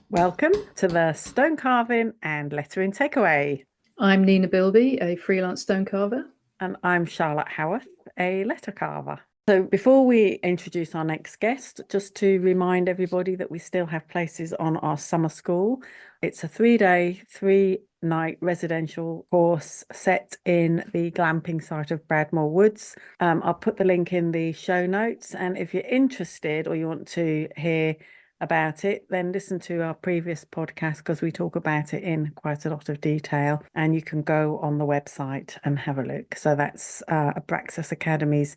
Welcome to the Stone Carving and Lettering Takeaway. I'm Nina Bilby, a freelance stone carver. And I'm Charlotte Howarth, a letter carver. So before we introduce our next guest, just to remind everybody that we still have places on our summer school. It's a 3-day, 3-night residential course set in the glamping site of Bradmore Woods. I'll put the link in the show notes. And if you're interested or you want to hear about it, then listen to our previous podcast because we talk about it in quite a lot of detail, and you can go on the website and have a look. So that's Abraxas Academy's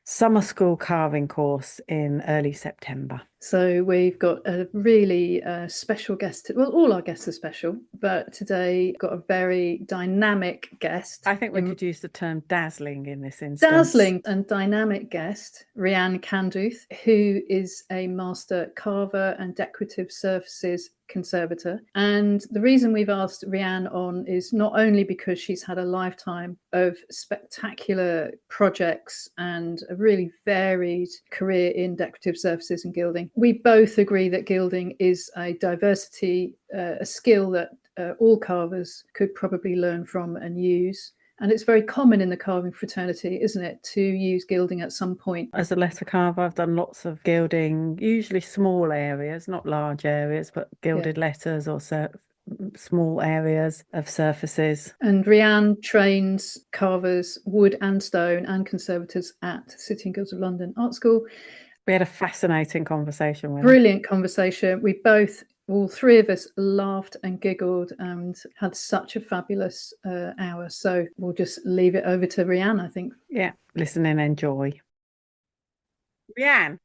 summer school carving course in early September. So we've got a really special guest. Well, all our guests are special, but today got a very dynamic guest. I think we could use the term dazzling in this instance. Dazzling and dynamic guest, Rian Kanduth, who is a master carver and decorative surfaces conservator. And the reason we've asked Rian on is not only because she's had a lifetime of spectacular projects and a really varied career in decorative surfaces and gilding. We both agree that gilding is a diversity, a skill that all carvers could probably learn from and use. And it's very common in the carving fraternity, isn't it, to use gilding at some point? As a letter carver, I've done lots of gilding, usually small areas, not large areas, but gilded letters or small areas of surfaces. And Rian trains carvers, wood and stone, and conservators at City and Guilds of London Art School. We had a fascinating conversation with Brilliant conversation. We both, all three of us, laughed and giggled and had such a fabulous hour. So we'll just leave it over to Rian, I think. Yeah, listen and enjoy. Rian,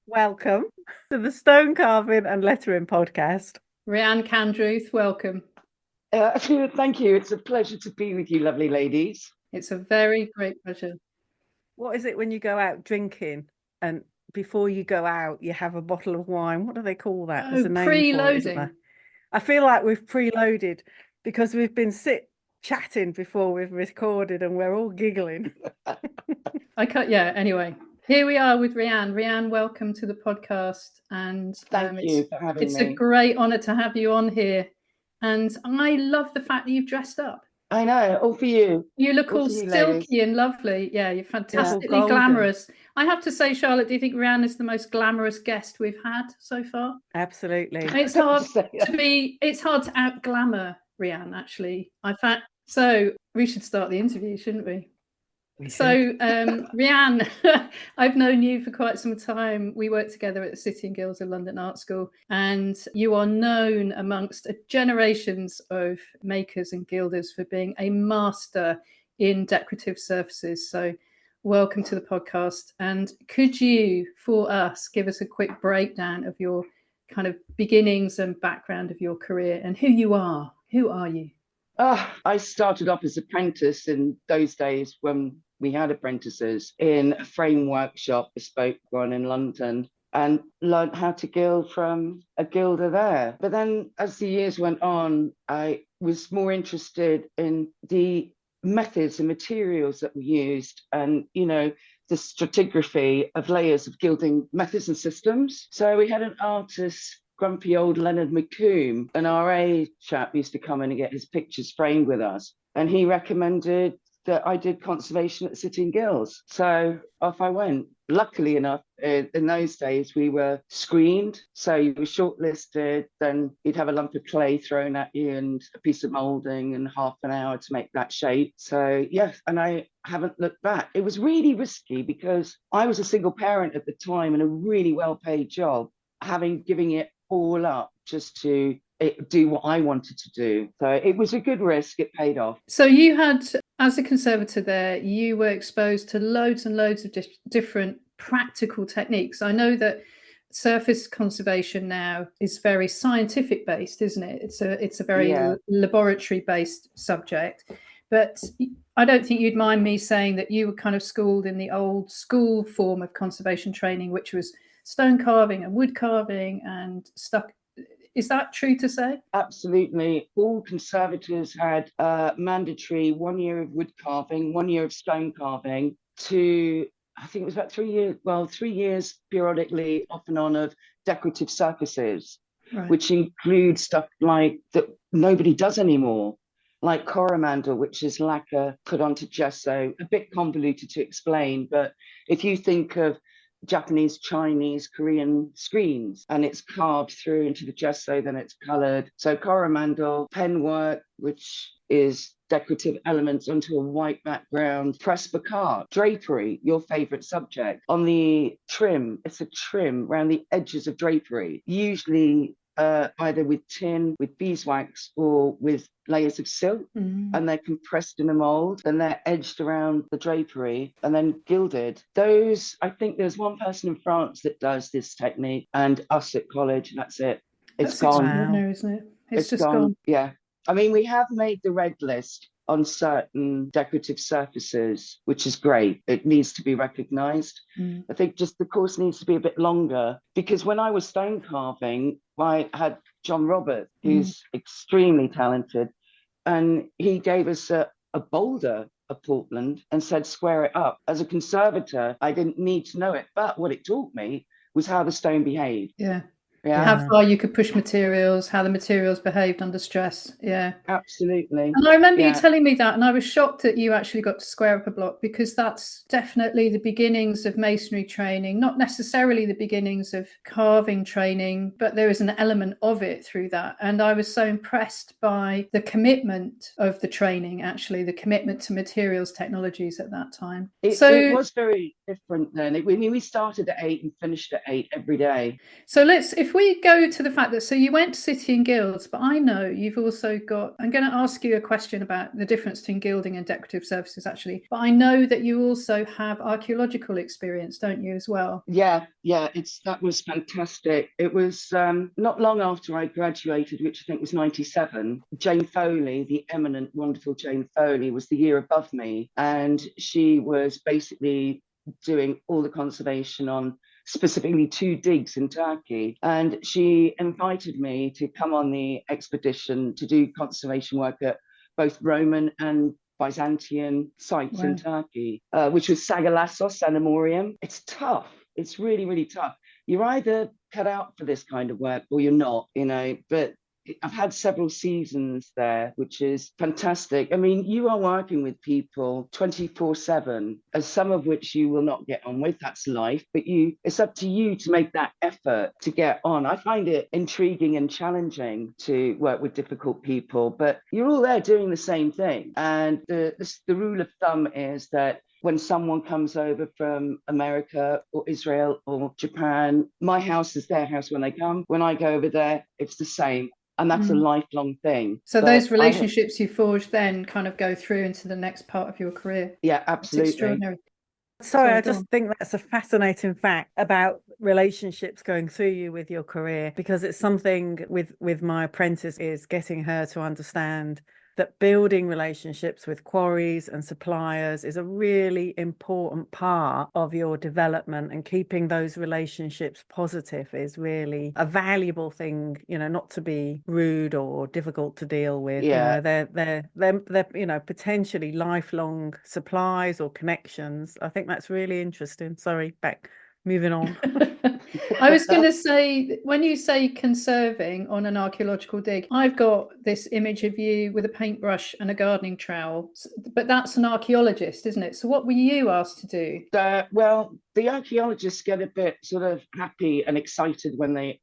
welcome to the Stone Carving and Lettering podcast. Rian Kanduth, welcome. Thank you. It's a pleasure to be with you, lovely ladies. It's a very great pleasure. What is it when you go out drinking and before you go out, you have a bottle of wine? What do they call that? There's a name preloading. For it, I feel like we've preloaded because we've been chatting before we've recorded and we're all giggling. Anyway, here we are with Rian. Rian, welcome to the podcast. And thank you for having me. It's a great honour to have you on here. And I love the fact that you've dressed up. I know, all for you. You look all silky and lovely. Yeah, you're fantastically glamorous. I have to say, Charlotte, do you think Rian is the most glamorous guest we've had so far? Absolutely. It's hard it's hard to out glamour Rian, actually. So we should start the interview, shouldn't we? Rian, I've known you for quite some time. We worked together at the City and Guilds of London Art School, and you are known amongst generations of makers and gilders for being a master in decorative surfaces. So welcome to the podcast. And could you, for us, give us a quick breakdown of your kind of beginnings and background of your career and who you are? Who are you? I started off as an apprentice in those days when we had apprentices in a frame workshop, bespoke one in London, and learned how to gild from a gilder there. But then as the years went on, I was more interested in the methods and materials that were used and, the stratigraphy of layers of gilding methods and systems. So we had an artist, grumpy old Leonard McComb, an RA chap, used to come in and get his pictures framed with us. And he recommended that I did conservation at City and Guilds. So off I went. Luckily enough, in those days, we were screened. So you were shortlisted, then you'd have a lump of clay thrown at you and a piece of moulding and half an hour to make that shape. So yes, and I haven't looked back. It was really risky because I was a single parent at the time and a really well-paid job, giving it all up just to do what I wanted to do. So it was a good risk. It paid off. So you had, as a conservator there, you were exposed to loads and loads of different practical techniques. I know that surface conservation now is very scientific based, isn't it? It's a very laboratory based subject. But I don't think you'd mind me saying that you were kind of schooled in the old school form of conservation training, which was stone carving and wood carving and stuck Is that true to say? Absolutely. All conservators had mandatory 1 year of wood carving, 1 year of stone carving, to, I think it was about 3 years, well, 3 years periodically off and on of decorative surfaces, Right. which include stuff like that nobody does anymore, like coromandel, which is lacquer put onto gesso. A bit convoluted to explain, but if you think of Japanese, Chinese, Korean screens, and it's carved through into the gesso, then it's colored. So coromandel, penwork, which is decorative elements onto a white background, press brocade, drapery, your favorite subject. On the trim, it's a trim around the edges of drapery, usually either with tin, with beeswax, or with layers of silk, and they're compressed in a mold, then they're edged around the drapery and then gilded. Those, I think there's one person in France that does this technique, and us at college, and that's it. It's That's gone. extraordinary, isn't it? It's just gone. Yeah. I mean, we have made the red list on certain decorative surfaces, which is great. It needs to be recognised. I think just the course needs to be a bit longer, because when I was stone carving, I had John Robert, who's extremely talented, and he gave us a boulder of Portland and said, square it up. As a conservator, I didn't need to know it, but what it taught me was how the stone behaved. Yeah. Yeah. How far you could push materials, how the materials behaved under stress. Yeah. Absolutely. And I remember you telling me that, and I was shocked that you actually got to square up a block, because that's definitely the beginnings of masonry training, not necessarily the beginnings of carving training, but there is an element of it through that. And I was so impressed by the commitment of the training, actually, the commitment to materials technologies at that time. It was very different then. We started at 8 and finished at 8 every day. So if we go to the fact that, so you went to City and Guilds, but I know you've also got, I'm going to ask you a question about the difference between gilding and decorative surfaces, actually, but I know that you also have archaeological experience, don't you, as well? Yeah, that was fantastic. It was not long after I graduated, which I think was 97. Jane Foley, the eminent, wonderful Jane Foley, was the year above me, and she was basically doing all the conservation on specifically 2 digs in Turkey. And she invited me to come on the expedition to do conservation work at both Roman and Byzantine sites in Turkey, which was Sagalassos and Amorium. It's tough. It's really, really tough. You're either cut out for this kind of work or you're not, but I've had several seasons there, which is fantastic. I mean, you are working with people 24/7, as some of which you will not get on with. That's life, but it's up to you to make that effort to get on. I find it intriguing and challenging to work with difficult people, but you're all there doing the same thing. And the rule of thumb is that when someone comes over from America or Israel or Japan, my house is their house when they come. When I go over there, it's the same. And that's a lifelong thing. So those relationships you forge then kind of go through into the next part of your career. Yeah, absolutely. It's extraordinary. Sorry, I just think that's a fascinating fact about relationships going through you with your career, because it's something with my apprentice, is getting her to understand that building relationships with quarries and suppliers is a really important part of your development, and keeping those relationships positive is really a valuable thing, not to be rude or difficult to deal with. They're potentially lifelong supplies or connections. I think that's really interesting. Sorry, moving on. I was going to say, when you say conserving on an archaeological dig, I've got this image of you with a paintbrush and a gardening trowel, but that's an archaeologist, isn't it? So what were you asked to do? Well, the archaeologists get a bit sort of happy and excited when they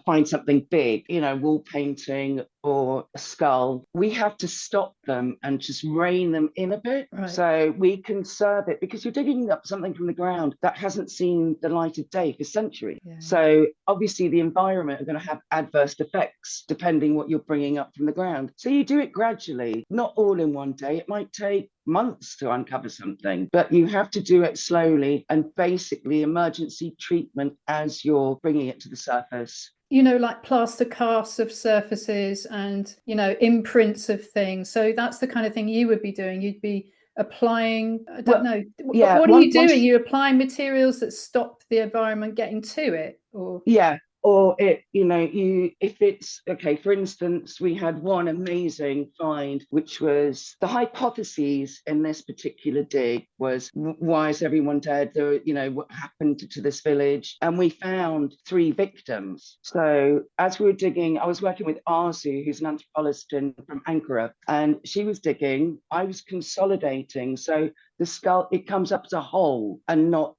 find something big, wall painting or a skull. We have to stop them and just rein them in a bit, so we conserve it, because you're digging up something from the ground that hasn't seen the light of day for centuries. So obviously the environment are going to have adverse effects depending what you're bringing up from the ground. So you do it gradually, not all in one day. It might take months to uncover something, but you have to do it slowly, and basically emergency treatment as you're bringing it to the surface. Like plaster casts of surfaces and, imprints of things. So that's the kind of thing you would be doing. You'd be applying, I don't know. Yeah, what are you doing? Are you applying materials that stop the environment getting to it? Or yeah, or it, if it's okay, for instance, we had one amazing find, which was the hypotheses in this particular dig was, why is everyone dead? What happened to this village? And we found 3 victims. So as we were digging, I was working with Arzu, who's an anthropologist from Ankara, and she was digging, I was consolidating. So the skull, it comes up as a whole and not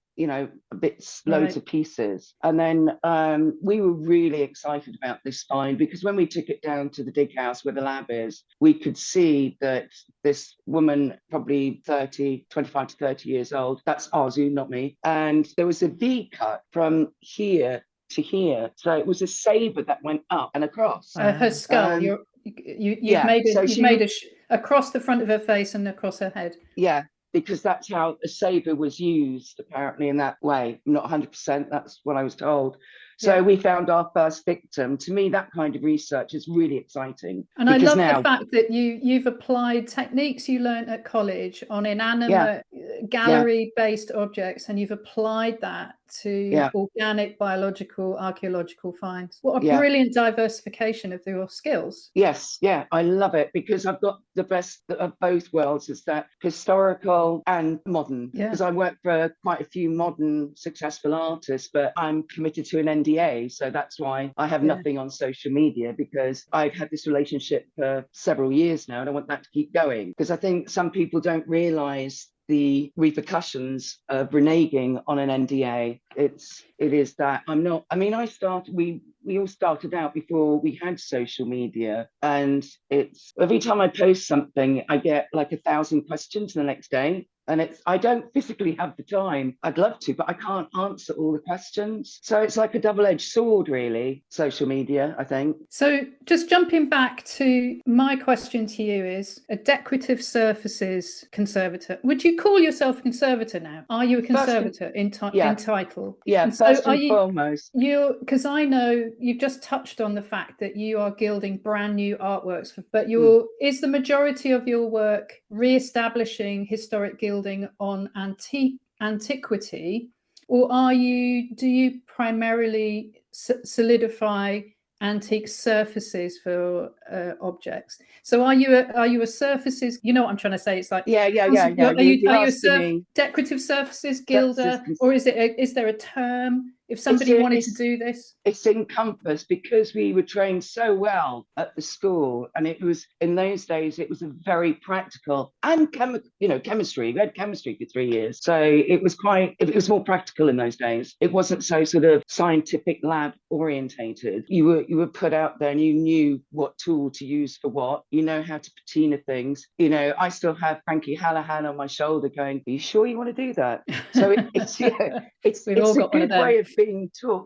bits, loads of pieces. And then we were really excited about this find, because when we took it down to the dig house where the lab is, we could see that this woman, probably 25 to 30 years old, that's Arzu, not me, and there was a V cut from here to here. So it was a saber that went up and across. Her skull, you've made across the front of her face and across her head. Yeah, because that's how a saber was used, apparently, in that way. I'm not 100%, that's what I was told. So we found our first victim. To me, that kind of research is really exciting. And I love the fact that you've applied techniques you learned at college on inanimate gallery-based objects, and you've applied that to organic, biological, archaeological finds. What a brilliant diversification of your skills. Yes, I love it, because I've got the best of both worlds, is that historical and modern. Because I work for quite a few modern successful artists, but I'm committed to an NDA, so that's why I have nothing on social media, because I've had this relationship for several years now, and I want that to keep going, because I think some people don't realize the repercussions of reneging on an NDA. It is that we all started out before we had social media, and it's every time I post something, I get like 1,000 questions the next day. And I don't physically have the time. I'd love to, but I can't answer all the questions. So it's like a double-edged sword, really, social media, I think. So just jumping back to my question to you is, a decorative surfaces conservator. Would you call yourself a conservator now? Are you a conservator in title? Yeah, and first and foremost. Because I know you've just touched on the fact that you are gilding brand new artworks, but is the majority of your work re-establishing historic gilding on antiquity, or do you primarily solidify antique surfaces for objects? So are you a surfaces, you know what I'm trying to say? It's like are you a decorative surfaces gilder, or is there a term if somebody wanted to do this? It's encompassed, because we were trained so well at the school, and it was, in those days, it was a very practical and chemistry. We had chemistry for 3 years, so it was more practical in those days. It wasn't so sort of scientific lab orientated. You were put out there, and you knew what tool to use for what. You know how to patina things. I still have Frankie Hallahan on my shoulder going, "Are you sure you want to do that?" So it's a good way of being taught.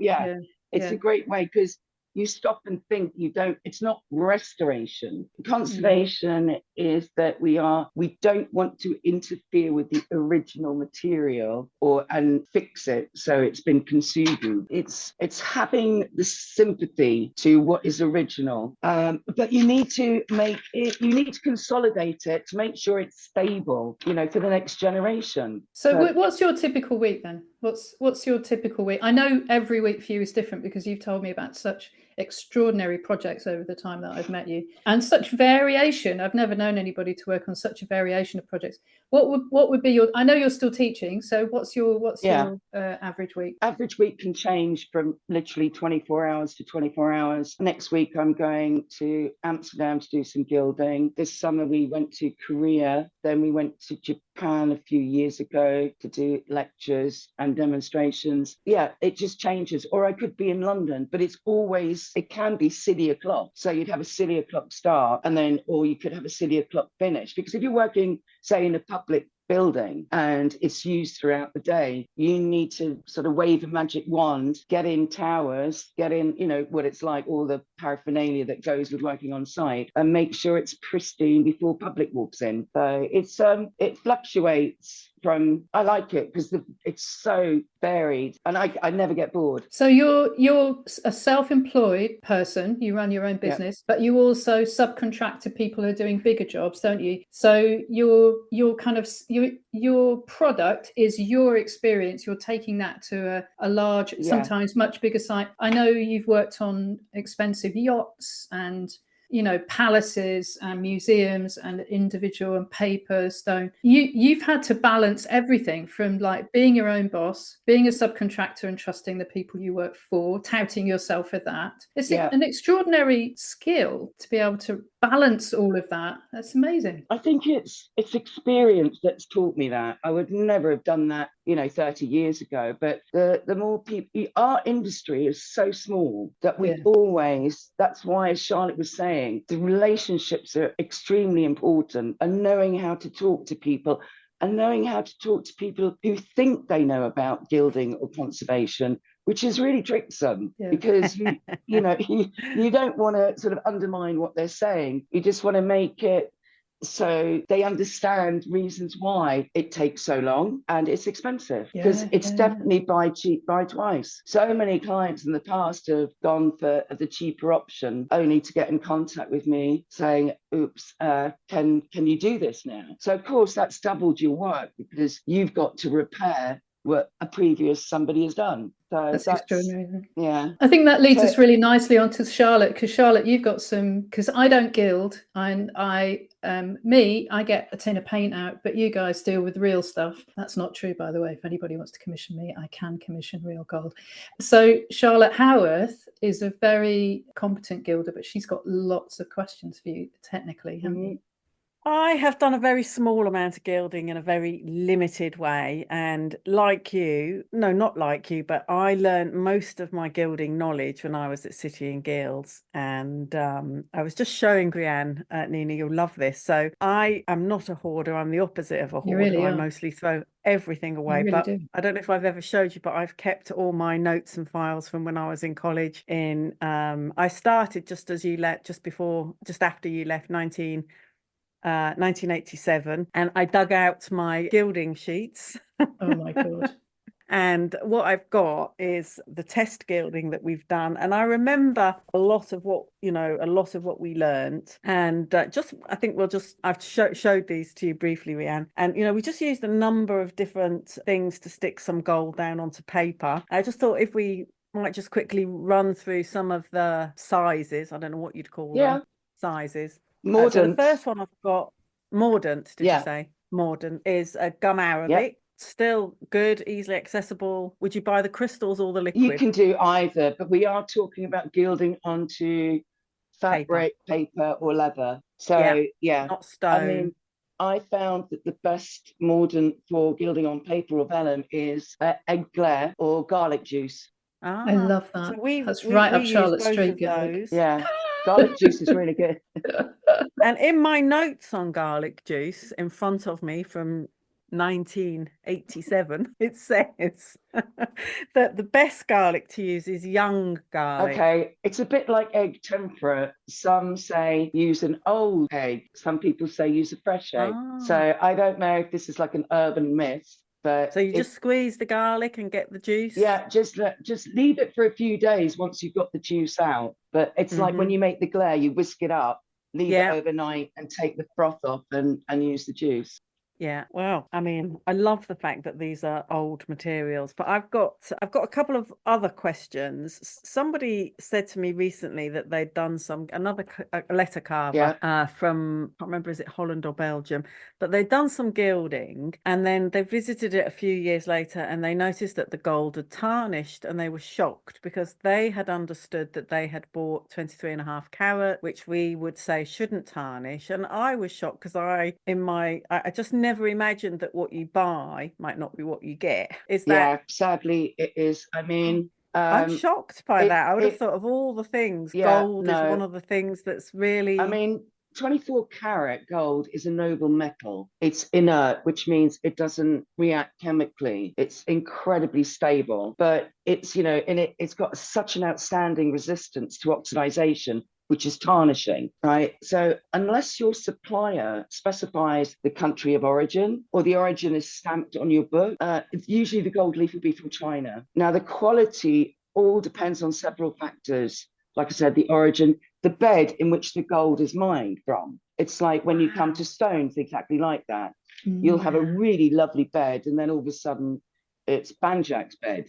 It's a great way, because you stop and think. It's not restoration. Conservation is that we don't want to interfere with the original material and fix it so it's been consumed. It's having the sympathy to what is original, but you need to consolidate it to make sure it's stable, for the next generation. So what's your typical week then? What's your typical week? I know every week for you is different, because you've told me about such extraordinary projects over the time that I've met you, and such variation. I've never known anybody to work on such a variation of projects. What would be your? I know you're still teaching, so what's your average week? Average week can change from literally 24 hours to 24 hours. Next week I'm going to Amsterdam to do some gilding. This summer we went to Korea, then we went to Japan a few years ago to do lectures and demonstrations. It just changes. Or I could be in London, but it can be city o'clock. So you'd have a city o'clock start, or you could have a city o'clock finish. Because if you're working, say, in a public building and it's used throughout the day, you need to sort of wave a magic wand, get in towers, get in, what it's like, all the paraphernalia that goes with working on site, and make sure it's pristine before public walks in. So it fluctuates I like it because it's so varied, and I never get bored. So you're a self-employed person, you run your own business, but you also subcontract to people who are doing bigger jobs, don't you? So your kind of your product is your experience. You're taking that to a large, sometimes much bigger site. I know you've worked on expensive yachts and palaces and museums and individual and paper, stone. You've had to balance everything from like being your own boss, being a subcontractor and trusting the people you work for, touting yourself for that. It's an extraordinary skill to be able to balance all of that. That's amazing. I think it's experience that's taught me that. I would never have done that 30 years ago, but the more people, our industry is so small that we always, that's why, as Charlotte was saying, the relationships are extremely important, and knowing how to talk to people and knowing how to talk to people who think they know about gilding or conservation, which is really tricksome, because you don't want to sort of undermine what they're saying. You just want to make it so they understand reasons why it takes so long and it's expensive, because it's definitely buy cheap, buy twice. So many clients in the past have gone for the cheaper option only to get in contact with me saying, oops, can you do this now? So of course that's doubled your work, because you've got to repair what a previous somebody has done. So that's extraordinary. Yeah. I think that leads us really nicely onto Charlotte, because Charlotte, you've got some, because I don't gild, I get a tin of paint out, but you guys deal with real stuff. That's not true, by the way. If anybody wants to commission me, I can commission real gold. So Charlotte Howarth is a very competent gilder, but she's got lots of questions for you technically, haven't you? I have done a very small amount of gilding in a very limited way, and like you, no, not like you, but I learned most of my gilding knowledge when I was at City and Guilds, and I was just showing Rian, Nina, you'll love this. So I am not a hoarder. I'm the opposite of a hoarder. Really I mostly throw everything away. You really but do. I don't know if I've ever showed you, but I've kept all my notes and files from when I was in college. I started just as you left, just after you left, 1987, and I dug out my gilding sheets. Oh my God. And what I've got is the test gilding that we've done. And I remember a lot of what we learned. And I've showed these to you briefly, Rian. And, we just used a number of different things to stick some gold down onto paper. I just thought if we might just quickly run through some of the sizes. I don't know what you'd call them. Sizes. Mordant. So the first one I've got, Mordant, did you say? Mordant is a gum Arabic. Still good, easily accessible. Would you buy the crystals or the liquid? You can do either, but we are talking about gilding onto fabric, paper or leather. So not stone. I mean, I found that the best mordant for gilding on paper or vellum is egg glare or garlic juice. I love that. So that's right up Charlotte's street. Yeah, garlic juice is really good. And in my notes on garlic juice in front of me from 1987, it says that the best garlic to use is young garlic. Okay, it's a bit like egg tempera. Some say use an old egg. Some people say use a fresh egg. So I don't know if this is like an urban myth. But so you just squeeze the garlic and get the juice? Yeah, just leave it for a few days once you've got the juice out. But it's like when you make the glare, you whisk it up, leave it overnight and take the froth off and use the juice. Yeah, well, I mean, I love the fact that these are old materials, but I've got a couple of other questions. Somebody said to me recently that they'd done another letter carver from, I can't remember, is it Holland or Belgium, but they'd done some gilding, and then they visited it a few years later and they noticed that the gold had tarnished, and they were shocked because they had understood that they had bought 23.5 carat, which we would say shouldn't tarnish. And I was shocked because I just never imagined that what you buy might not be what you get. Is that? Sadly it is. I mean, I'm shocked by that. I would have thought of all the things, gold is one of the things that's really, I mean, 24 karat gold is a noble metal. It's inert, which means it doesn't react chemically. It's incredibly stable, but it's, it's got such an outstanding resistance to oxidization which is tarnishing, right? So unless your supplier specifies the country of origin or the origin is stamped on your book, usually the gold leaf will be from China. Now, the quality all depends on several factors. Like I said, the origin, the bed in which the gold is mined from. It's like when you come to stones, exactly like that. You'll have a really lovely bed, and then all of a sudden it's Banjak's bed.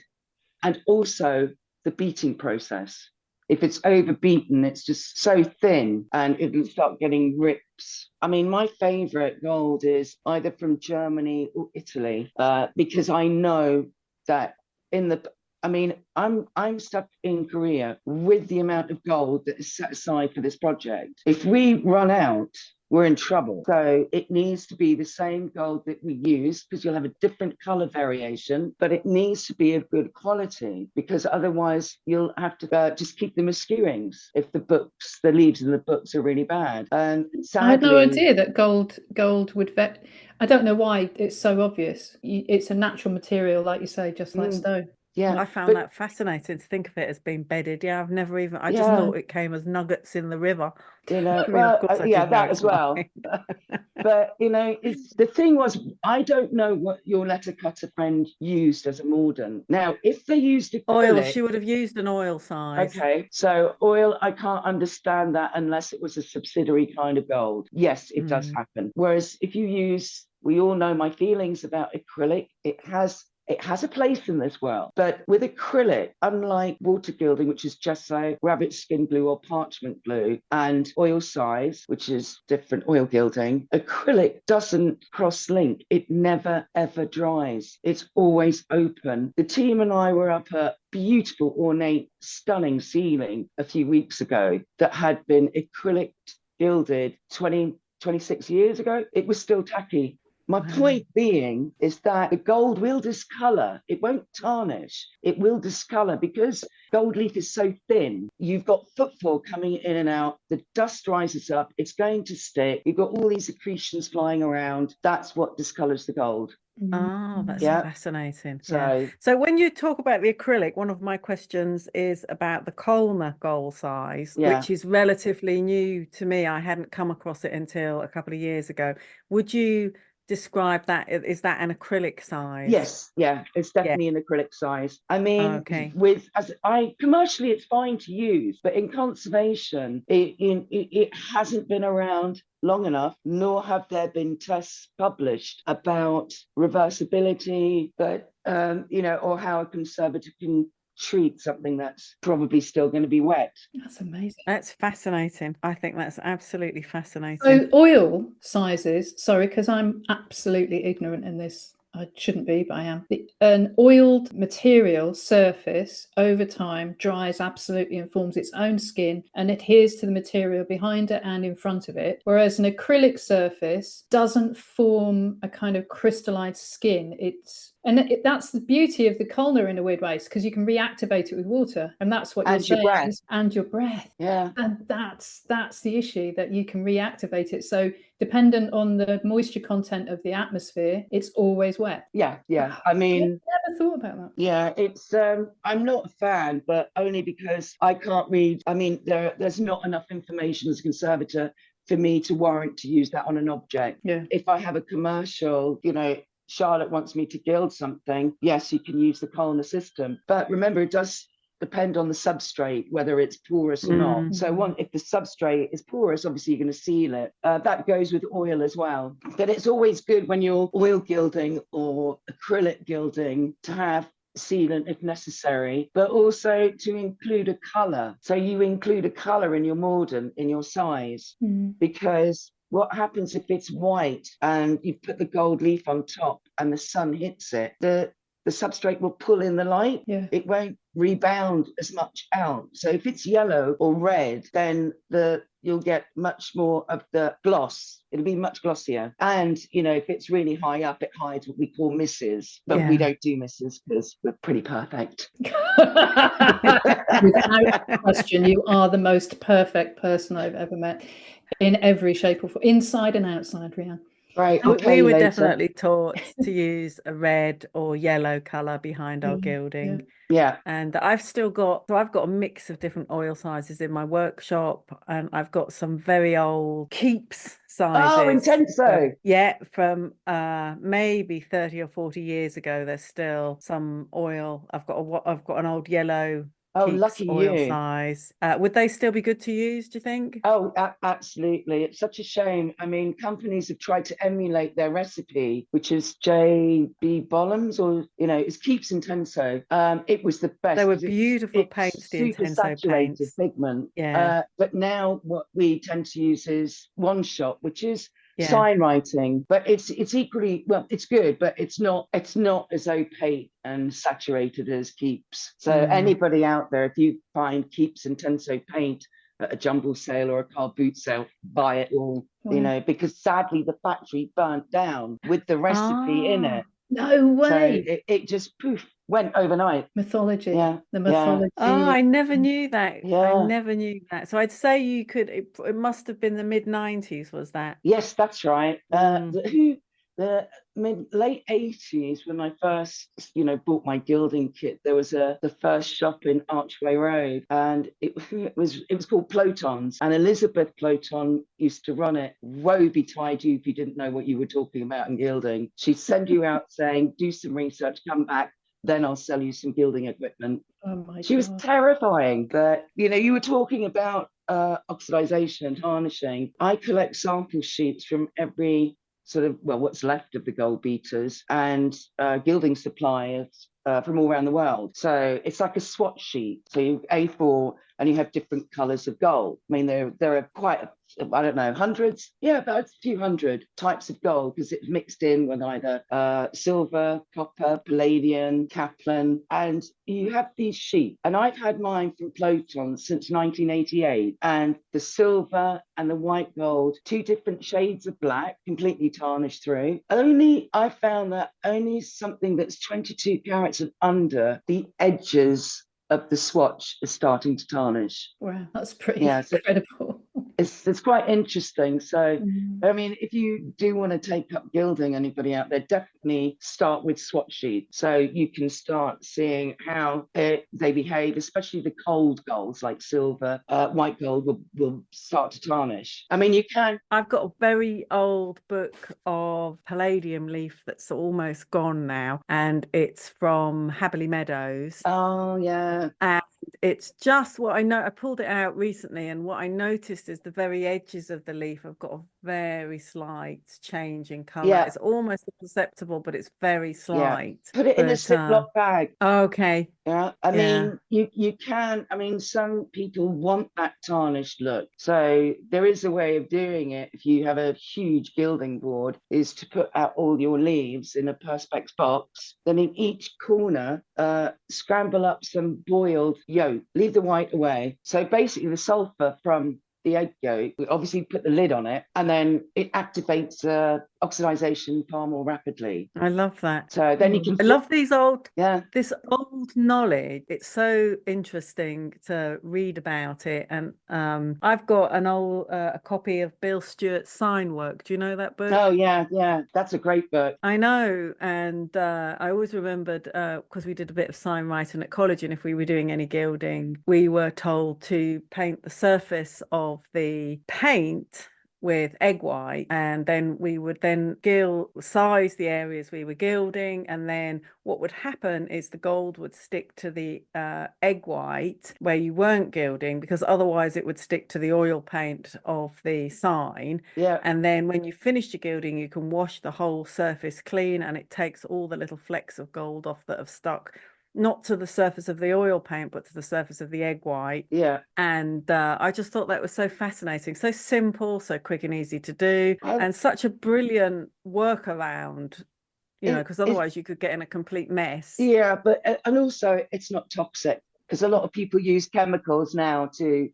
And also the beating process. If it's overbeaten, it's just so thin and it'll start getting rips. I mean, my favorite gold is either from Germany or Italy, because I know that I'm stuck in Korea with the amount of gold that is set aside for this project. If we run out, we're in trouble. So it needs to be the same gold that we use, because you'll have a different color variation, but it needs to be of good quality, because otherwise you'll have to just keep them as skewings if the leaves in the books are really bad. And sadly, I had no idea that gold would vet. I don't know why it's so obvious. It's a natural material, like you say, just like stone. Yeah, I found that fascinating to think of it as being bedded. Yeah, I've never even, I just thought it came as nuggets in the river. You know, I mean, well, of course I yeah, did know that it's as well. But you know, the thing was, I don't know what your letter cutter friend used as a mordant. Now, if they used acrylic, oil, she would have used an oil size. Okay, so oil, I can't understand that unless it was a subsidiary kind of gold. Yes, it does happen. Whereas if you use, we all know my feelings about acrylic, it has a place in this world. But with acrylic, unlike water gilding, which is just say rabbit skin glue or parchment glue, and oil size, which is different oil gilding, acrylic doesn't cross-link. It never, ever dries. It's always open. The team and I were up at beautiful, ornate, stunning ceiling a few weeks ago that had been acrylic gilded 26 years ago. It was still tacky. My point being is that the gold will discolor. It won't tarnish. It will discolor because gold leaf is so thin. You've got footfall coming in and out. The dust rises up. It's going to stick. You've got all these accretions flying around. That's what discolors the gold. Oh, that's fascinating. So when you talk about the acrylic, one of my questions is about the Kohlner gold size, which is relatively new to me. I hadn't come across it until a couple of years ago. Would you describe that? Is that an acrylic size? Yes, it's definitely an acrylic size. I mean, commercially it's fine to use, but in conservation it hasn't been around long enough, nor have there been tests published about reversibility, but or how a conservator can treat something that's probably still going to be wet. That's amazing. That's fascinating. I think that's absolutely fascinating. So oil sizes, sorry, because I'm absolutely ignorant in this. I shouldn't be, but I am. An oiled material surface over time dries absolutely and forms its own skin and adheres to the material behind it and in front of it. Whereas an acrylic surface doesn't form a kind of crystallized skin. That's the beauty of the Kohlner in a weird way, because you can reactivate it with water, and that's what you're saying. And your breath. Yeah. And that's the issue, that you can reactivate it. So dependent on the moisture content of the atmosphere, it's always wet. Yeah. I mean, I never thought about that. Yeah, it's I'm not a fan, but only because I can't read. I mean, there's not enough information as a conservator for me to warrant to use that on an object. Yeah. If I have a commercial, Charlotte wants me to gild something, yes, you can use the Kohlner system. But remember, it does depend on the substrate, whether it's porous or not. So if the substrate is porous, obviously you're going to seal it. That goes with oil as well. But it's always good when you're oil gilding or acrylic gilding to have sealant if necessary, but also to include a color. So you include a color in your mordant, in your size, because what happens if it's white and you put the gold leaf on top and the sun hits it? The substrate will pull in the light. Yeah. It won't rebound as much out. So if it's yellow or red, then you'll get much more of the gloss. It'll be much glossier. And, if it's really high up, it hides what we call misses. But we don't do misses because we're pretty perfect. Without question, you are the most perfect person I've ever met in every shape or form, inside and outside, Rian. Right. We I'll pay you were later. definitely taught to use a red or yellow color behind our Yeah, gilding. Yeah. And I've got a mix of different oil sizes in my workshop, and I've got some very old keeps sizes. Oh, intenso. Yeah, from maybe 30 or 40 years ago. There's still some oil. I've got an old yellow Oh, keeps lucky oil you. size. Would they still be good to use, do you think? Oh, absolutely. It's such a shame. I mean, companies have tried to emulate their recipe, which is J.B. Bollums, or, it's Keeps Intenso. It was the best They were because beautiful paints, it's the super Intenso saturated paints. pigment. Yeah. But now what we tend to use is one shot, which is Yeah. sign writing, but it's equally, well, it's good, but it's not as opaque and saturated as Keeps. So anybody out there, if you find Keeps Intenso paint at a jumble sale or a car boot sale, buy it all. Wow. Because sadly the factory burnt down with the recipe in it. No way. So it just poof went overnight. Mythology. Yeah. The mythology. Oh, I never knew that. Yeah. I never knew that. So I'd say you could, it must have been the mid-90s, was that? Yes, that's right. The late 80s, when I first, bought my gilding kit, there was the first shop in Archway Road, and it was called Plotons, and Elizabeth Ploton used to run it. Woe betide you if you didn't know what you were talking about in gilding. She'd send you out saying, do some research, come back, then I'll sell you some gilding equipment. Oh my She was God. terrifying. But you were talking about oxidization and tarnishing. I collect sample sheets from every what's left of the gold beaters and gilding suppliers from all around the world. So it's like a swatch sheet. So you A4 and you have different colors of gold. I mean, there are quite I don't know, hundreds, about a few hundred types of gold, because it's mixed in with either silver, copper, palladium, Kaplan, and you have these sheets. And I've had mine from Ploton since 1988, and the silver and the white gold, two different shades of black, completely tarnished through. I found that only something that's 22 carats and under, the edges of the swatch is starting to tarnish. Wow, that's pretty incredible. It's quite interesting. So, I mean, if you do want to take up gilding, anybody out there, definitely start with swatch sheets. So you can start seeing how they behave, especially the cold golds like silver, white gold will start to tarnish. I mean, you can. I've got a very old book of palladium leaf that's almost gone now, and it's from Haberley Meadows. Oh, yeah. And it's just what I know. I pulled it out recently, and what I noticed is the very edges of the leaf have got a very slight change in colour. Yeah. It's almost imperceptible, but it's very slight. Put it in a Ziploc bag. Okay. Yeah, I mean, you can. I mean, some people want that tarnished look, so there is a way of doing it. If you have a huge gilding board, is to put out all your leaves in a perspex box, then in each corner, scramble up some boiled yolk. Leave the white away. So basically, the sulfur from the egg yolk, we obviously put the lid on it, and then it activates oxidization far more rapidly. I love that. So then you can. I love these this old knowledge. It's so interesting to read about it. And I've got an old a copy of Bill Stewart's Sign Work. Do you know that book? Oh yeah, that's a great book. I know, and I always remembered because we did a bit of sign writing at college, and if we were doing any gilding, we were told to paint the surface of the paint with egg white, and then we would then size the areas we were gilding, and then what would happen is the gold would stick to the egg white where you weren't gilding, because otherwise it would stick to the oil paint of the sign. And then when you finish your gilding, you can wash the whole surface clean, and it takes all the little flecks of gold off that have stuck, not to the surface of the oil paint, but to the surface of the egg white. And I just thought that was so fascinating, so simple, so quick and easy to do, and such a brilliant workaround, because otherwise you could get in a complete mess. But and also it's not toxic, because a lot of people use chemicals now to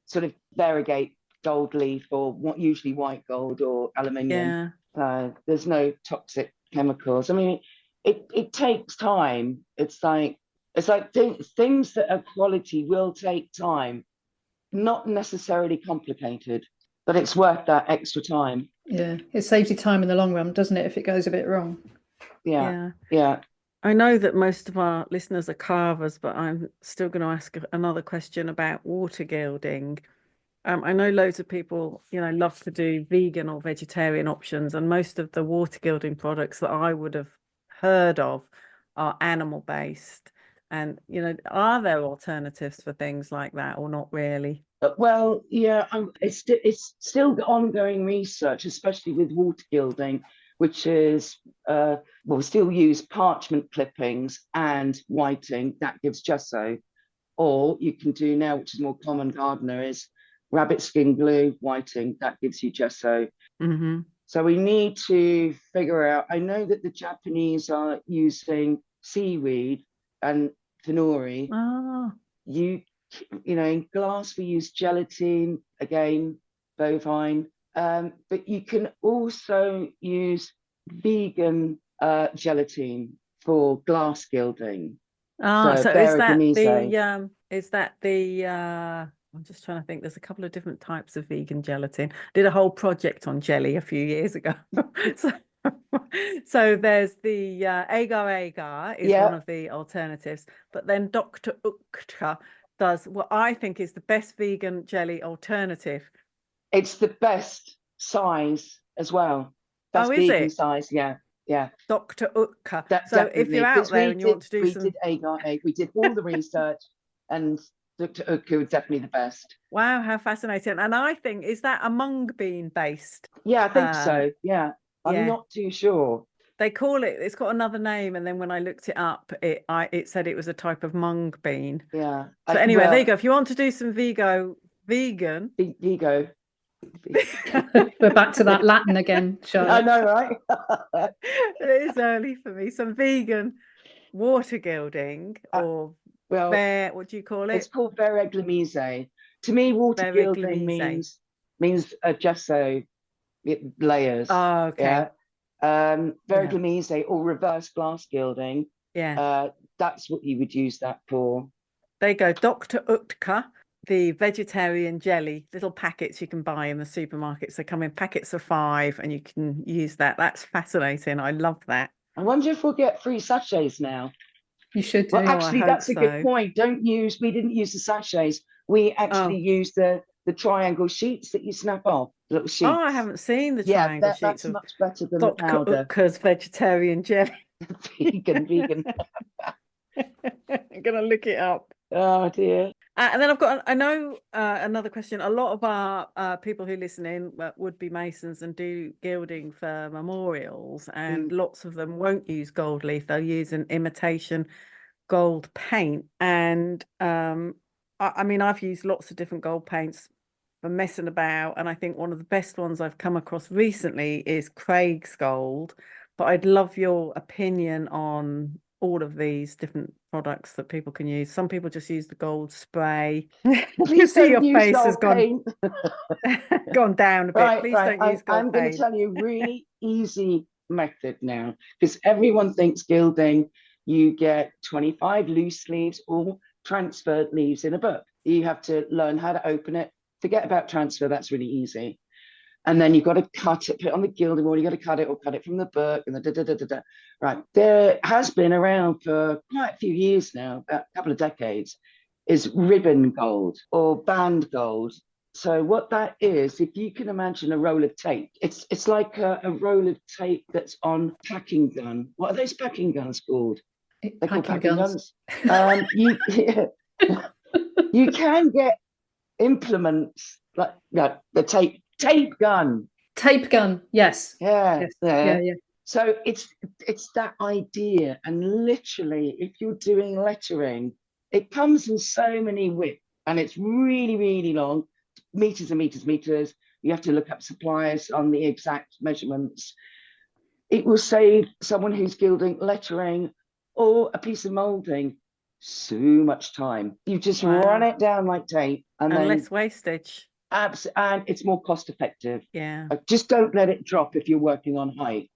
sort of variegate gold leaf, or usually white gold or aluminium. There's no toxic chemicals. I mean, it takes time. It's like things that are quality will take time, not necessarily complicated, but it's worth that extra time. Yeah, it saves you time in the long run, doesn't it, if it goes a bit wrong? Yeah. I know that most of our listeners are carvers, but I'm still going to ask another question about water gilding. I know loads of people, love to do vegan or vegetarian options, and most of the water gilding products that I would have heard of are animal based. And, are there alternatives for things like that or not really? Well, yeah, it's still ongoing research, especially with water gilding, which is we still use parchment clippings and whiting that gives gesso, or you can do now, which is more common gardener, is rabbit skin glue, whiting that gives you gesso. Mm-hmm. So we need to figure out. I know that the Japanese are using seaweed and tanuri. Oh, In glass we use gelatine, again bovine, but you can also use vegan gelatine for glass gilding. so is that the I'm just trying to think. There's a couple of different types of vegan gelatin. Did a whole project on jelly a few years ago. so, so there's the agar agar is one of the alternatives, but then Dr. Ukta does what I think is the best vegan jelly alternative. It's the best size as well. Best Oh, is vegan it? size, yeah. Dr. Utka. So if you're out there and you want to do we some... did agar agar, we did all the research, and Dr. Uku was definitely the best. Wow, how fascinating. And I think, is that a mung bean based? Yeah, I think so. Yeah. I'm not too sure. They call it, it's got another name, and then when I looked it up, it said it was a type of mung bean. Yeah. So anyway, there you go. If you want to do some vegan. Vigo. We're back to that Latin again, Charlotte. I know, right? It is early for me. Some vegan water gilding, or what do you call it? It's called verreglamise. To me, water gilding means a gesso layers. Oh, okay. Verreglamise or reverse glass gilding. Yeah. That's what you would use that for. There you go. Dr. Utka, the vegetarian jelly, little packets you can buy in the supermarkets. They come in packets of 5 and you can use that. That's fascinating. I love that. I wonder if we'll get free sachets now. You should do. Well, actually, that's a good point. We didn't use the sachets. We actually used the triangle sheets that you snap off, little sheets. Oh, I haven't seen the triangle sheets. That's much better than the powder. Utka's vegetarian jelly. vegan. I'm going to look it up. Oh, dear. And then I know another question. A lot of our people who listen in would be masons and do gilding for memorials, and lots of them won't use gold leaf. They'll use an imitation gold paint. And I mean, I've used lots of different gold paints for messing about, and I think one of the best ones I've come across recently is Craig's Gold. But I'd love your opinion on all of these different products that people can use. Some people just use the gold spray. You see your face has gone down a bit. Right, Please right. don't use gold I'm going to tell you a really easy method now, because everyone thinks gilding, you get 25 loose leaves or transferred leaves in a book. You have to learn how to open it. Forget about transfer, that's really easy. And then you've got to cut it, put it on the gilding board, you've got to cut it or cut it from the book and the Right. There has been around for quite a few years now, about a couple of decades, is ribbon gold or band gold. So what that is, if you can imagine a roll of tape, it's like a roll of tape that's on packing gun. What are those packing guns called? They're called packing guns. You can get implements like the tape gun. Tape gun, yes. Yeah. So it's that idea, and literally, if you're doing lettering, it comes in so many widths, and it's really, really long, meters and meters. You have to look up suppliers on the exact measurements. It will save someone who's gilding lettering or a piece of molding so much time. You just run it down like tape, and then less wastage. And it's more cost effective. Yeah. Just don't let it drop if you're working on height.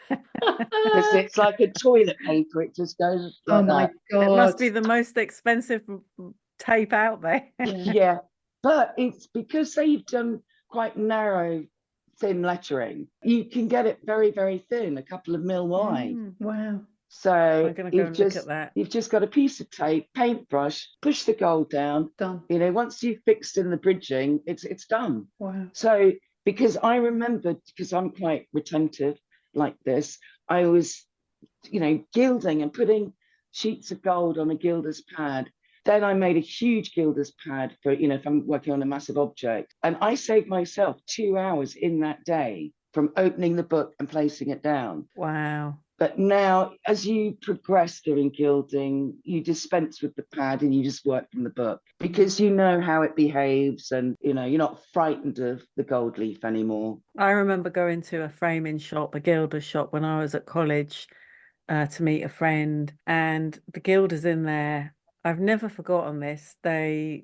Because it's like a toilet paper, it just goes like oh my God. It must be the most expensive tape out there. Yeah, but it's because they've done quite narrow thin lettering. You can get it very, very thin, a couple of mil wide. Wow. So I'm going to go and look at that. you've just got a piece of tape, paintbrush, push the gold down. Done. You know, once you've fixed in the bridging, it's done. Wow. So because I remembered, because I'm quite retentive like this, I was, you know, gilding and putting sheets of gold on a gilder's pad. Then I made a huge gilder's pad for, you know, if I'm working on a massive object. And I saved myself 2 hours in that day from opening the book and placing it down. Wow. But now, as you progress during gilding, you dispense with the pad and you just work from the book because you know how it behaves and, you know, you're not frightened of the gold leaf anymore. I remember going to a framing shop, a gilder shop, when I was at college to meet a friend, and the gilders in there, I've never forgotten this. I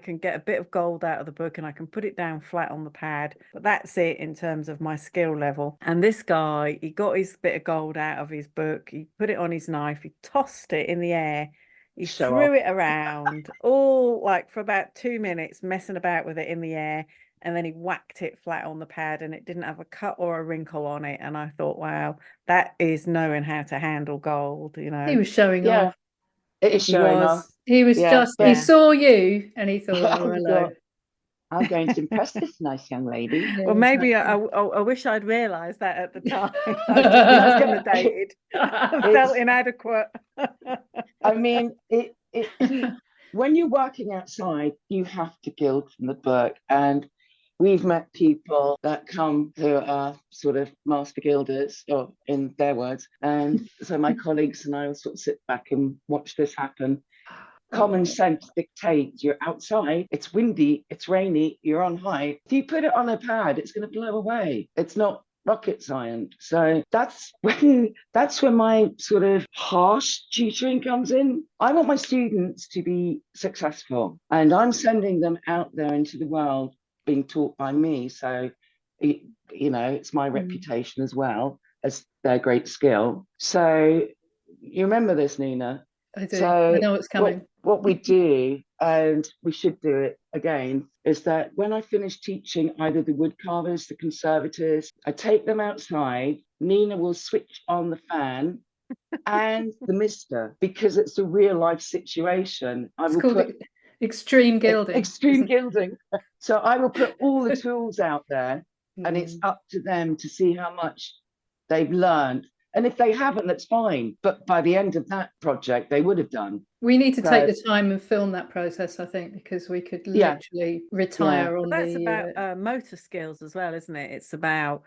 can get a bit of gold out of the book and I can put it down flat on the pad, but that's it in terms of my skill level. And this guy, he got his bit of gold out of his book, he put it on his knife, he tossed it in the air, he threw it around all like for about 2 minutes, messing about with it in the air. And then he whacked it flat on the pad and it didn't have a cut or a wrinkle on it. And I thought, wow, that is knowing how to handle gold, you know. He was showing off. It is showing off. He was he saw you and he thought, oh, hello. I'm going to impress this nice young lady. Yeah, Well, maybe exactly. I wish I'd realised that at the time. I was just intimidated. I felt inadequate. I mean, when you're working outside, you have to gild from the book. And we've met people that come who are sort of master gilders, or in their words. And so my colleagues and I will sort of sit back and watch this happen. Common sense dictates you're outside, it's windy, it's rainy, you're on height. If you put it on a pad, it's going to blow away. It's not rocket science. So that's when my sort of harsh tutoring comes in. I want my students to be successful, and I'm sending them out there into the world being taught by me. So, you know, it's my reputation as well as their great skill. So you remember this, Nina? I do. So I know what's coming. What we do, and we should do it again, is that when I finish teaching either the wood carvers, the conservators, I take them outside. Nina will switch on the fan and the mister, because it's a real life situation. It's called extreme gilding. Extreme gilding. So I will put all the tools out there, and it's up to them to see how much they've learned. And if they haven't, that's fine. But by the end of that project, they would have done. We need to take the time and film that process, I think, because we could literally retire on that's about motor skills as well, isn't it? It's about,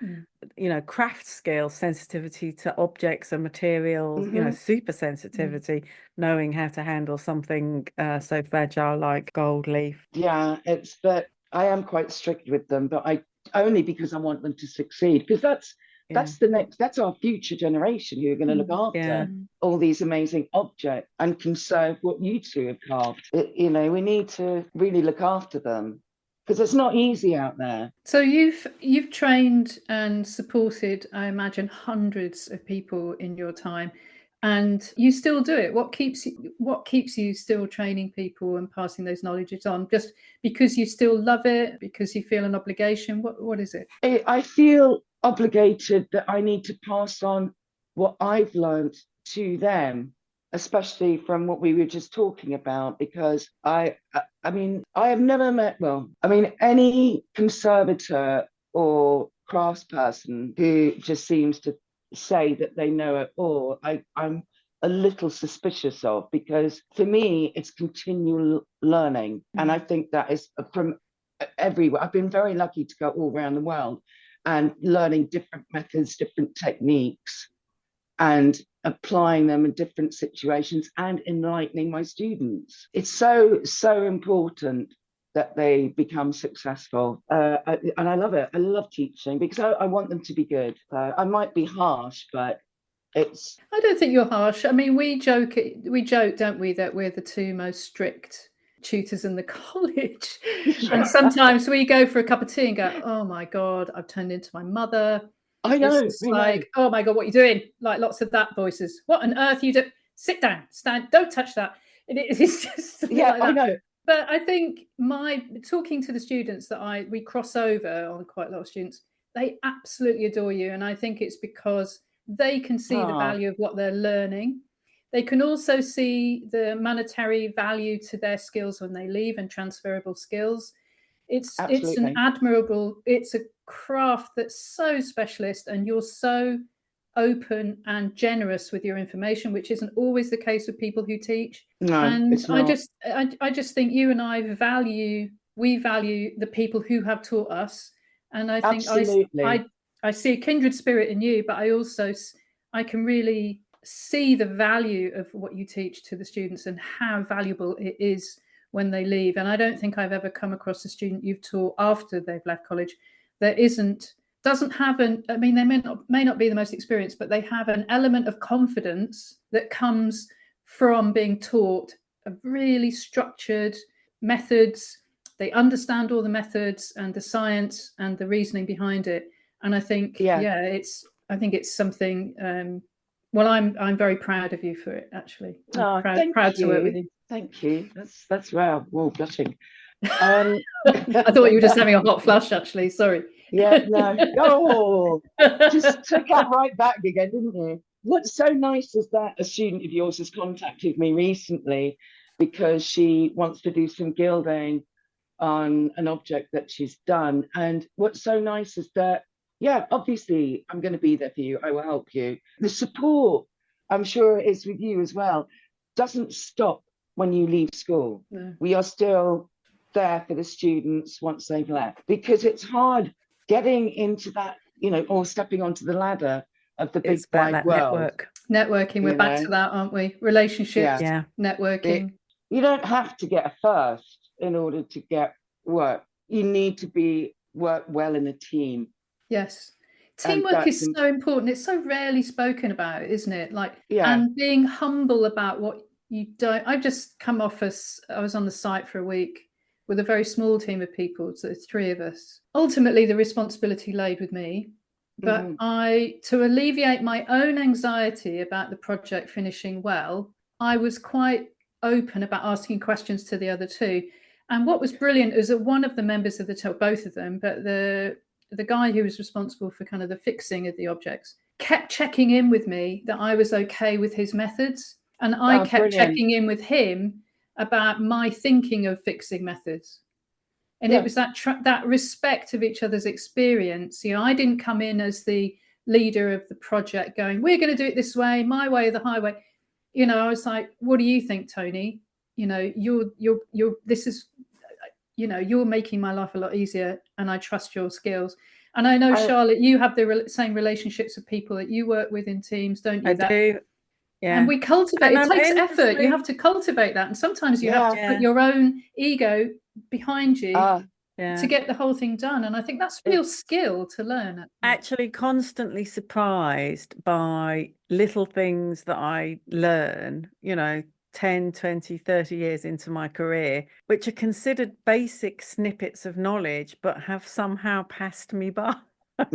you know, craft skills, sensitivity to objects and materials, you know, super sensitivity, knowing how to handle something so fragile like gold leaf. Yeah, it's that I am quite strict with them, but I only because I want them to succeed, because that's our future generation who are going to look after all these amazing objects and conserve what you two have carved. You know, we need to really look after them because it's not easy out there. So you've trained and supported, I imagine, hundreds of people in your time, and you still do it. What keeps you still training people and passing those knowledges on? Just because you still love it, because you feel an obligation? What is it? I feel obligated that I need to pass on what I've learned to them, especially from what we were just talking about, because I mean, I have never met, any conservator or craftsperson who just seems to say that they know it all. I'm a little suspicious of, because for me, it's continual learning. And I think that is from everywhere. I've been very lucky to go all around the world and learning different methods, different techniques, and applying them in different situations and enlightening my students. It's so important that they become successful. And I love it. I love teaching because I want them to be good. I might be harsh, but I don't think you're harsh. I mean, we joke, don't we, that we're the two most strict tutors in the college. And sometimes we go for a cup of tea and go, oh my God, I've turned into my mother. I know. Oh my God, what are you doing? Like lots of that voices. What on earth you do? Sit down, stand, don't touch that. It's just I know. But I think my talking to the students that we cross over on quite a lot of students, they absolutely adore you. And I think it's because they can see the Ah, value of what they're learning. They can also see the monetary value to their skills when they leave and transferable skills. It's an absolutely. admirable, it's a craft that's so specialist, and you're so open and generous with your information, which isn't always the case with people who teach. No, And it's not. I just think you and we value the people who have taught us. And I think Absolutely. I see a kindred spirit in you, but I can really see the value of what you teach to the students and how valuable it is when they leave. And I don't think I've ever come across a student you've taught after they've left college that doesn't have I mean, they may not be the most experienced, but they have an element of confidence that comes from being taught a really structured methods. They understand all the methods and the science and the reasoning behind it. And I think, Yeah. I think it's something. Well, I'm very proud of you for it. Actually, I'm Oh, proud to work with you. Thank you. That's wow. Whoa, blushing. I thought you were just having a hot flush. Actually, sorry. Yeah, no. Oh, just took that right back again, didn't you? What's so nice is that a student of yours has contacted me recently because she wants to do some gilding on an object that she's done. And what's so nice is that, yeah, obviously, I'm going to be there for you. I will help you. The support, I'm sure it is with you as well, doesn't stop when you leave school. No. We are still there for the students once they've left, because it's hard getting into that, or stepping onto the ladder of the big It's about wide that world. Networking, we're back to that, aren't we? Relationships, Yeah. networking. You don't have to get a first in order to get work. You need to work well in a team. Yes. Teamwork is so important. It's so rarely spoken about, isn't it? And being humble about what you don't. I've just come off I was on the site for a week with a very small team of people, so it's 3 of us. Ultimately, the responsibility laid with me, but to alleviate my own anxiety about the project finishing well, I was quite open about asking questions to the other 2. And what was brilliant is that one of the members of the team, both of them, but the guy who was responsible for kind of the fixing of the objects, kept checking in with me that I was okay with his methods. And I kept checking in with him about my thinking of fixing methods. And it was that respect of each other's experience. I didn't come in as the leader of the project going, we're going to do it this way, my way or the highway. I was like, what do you think, Tony? This is, you're making my life a lot easier, and I trust your skills. And I know, Charlotte, you have the same relationships with people that you work with in teams, don't you? I do. Yeah. And we cultivate, it takes effort. You have to cultivate that. And sometimes you have to put your own ego behind you to get the whole thing done. And I think that's real skill to learn. Actually constantly surprised by little things that I learn, 10, 20, 30 years into my career, which are considered basic snippets of knowledge, but have somehow passed me by. And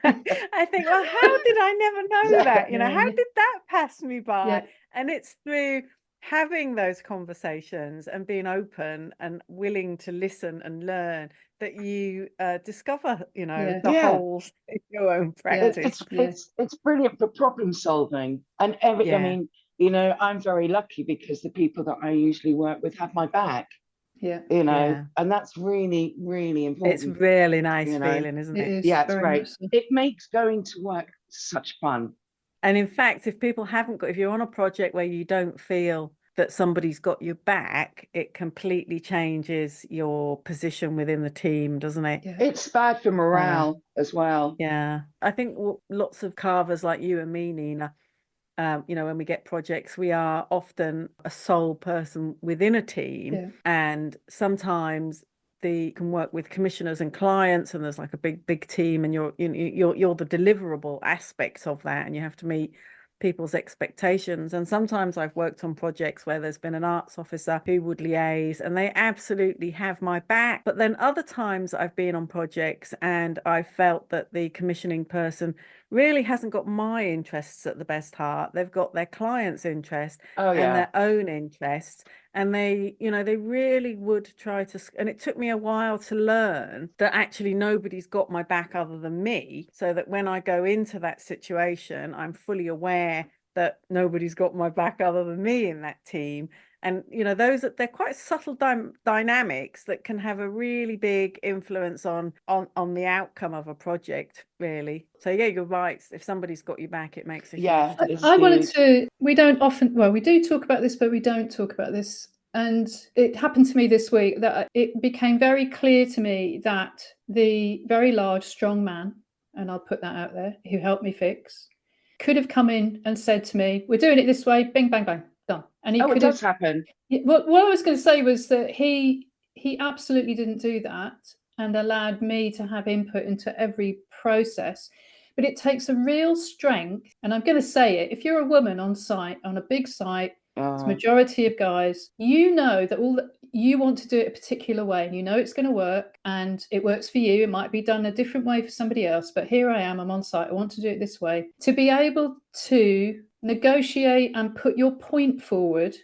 I think, well, how did I never know that? How did that pass me by? Yeah. And it's through having those conversations and being open and willing to listen and learn that you discover, the holes in your own practice. It's brilliant for problem solving. And I mean, I'm very lucky because the people that I usually work with have my back. And that's really, really important. It's really nice feeling, isn't it? It's great. It makes going to work such fun. And in fact, if you're on a project where you don't feel that somebody's got your back, it completely changes your position within the team, doesn't it? Yeah. It's bad for morale as well. Yeah. I think lots of carvers like you and me, Nina, when we get projects, we are often a sole person within a team, and sometimes you can work with commissioners and clients, and there's like a big team, and you're the deliverable aspects of that, and you have to meet people's expectations. And sometimes I've worked on projects where there's been an arts officer who would liaise, and they absolutely have my back. But then other times I've been on projects and I felt that the commissioning person really hasn't got my interests at the best heart. They've got their clients' interest and their own interests. And they, you know, they really would try to, and it took me a while to learn that actually nobody's got my back other than me, so that when I go into that situation, I'm fully aware that nobody's got my back other than me in that team. And, you know, they're quite subtle dynamics that can have a really big influence on the outcome of a project, really. So yeah, you're right. If somebody's got your back, it makes a Yeah, huge difference. I wanted to, we don't often, well, we do talk about this, but we don't talk about this. And it happened to me this week that it became very clear to me that the very large, strong man, and I'll put that out there, who helped me fix, could have come in and said to me, we're doing it this way, bing, bang, bang, done. And he it could does have, happen. what I was going to say was that he absolutely didn't do that and allowed me to have input into every process. But it takes a real strength, and I'm going to say it, if you're a woman on site, on a big site, it's majority of guys, you know that you want to do it a particular way, and you know it's going to work, and it works for you. It might be done a different way for somebody else, but here I am, I'm on site, I want to do it this way. To be able to negotiate and put your point forward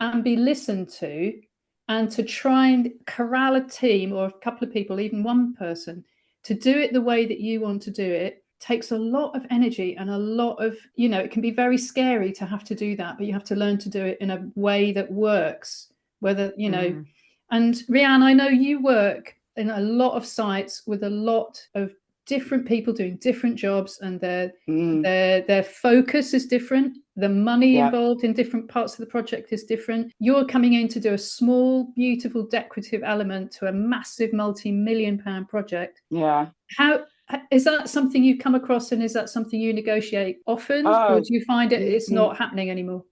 and be listened to, and to try and corral a team or a couple of people, even one person, to do it the way that you want to do it, takes a lot of energy and a lot of, you know, it can be very scary to have to do that, but you have to learn to do it in a way that works, whether, you know. And Rian, I know you work in a lot of sites with a lot of different people doing different jobs, and their focus is different. The money involved in different parts of the project is different. You're coming in to do a small, beautiful, decorative element to a massive multi-million-pound project. Yeah. How is that something you come across, and is that something you negotiate often, or do you find it's not happening anymore?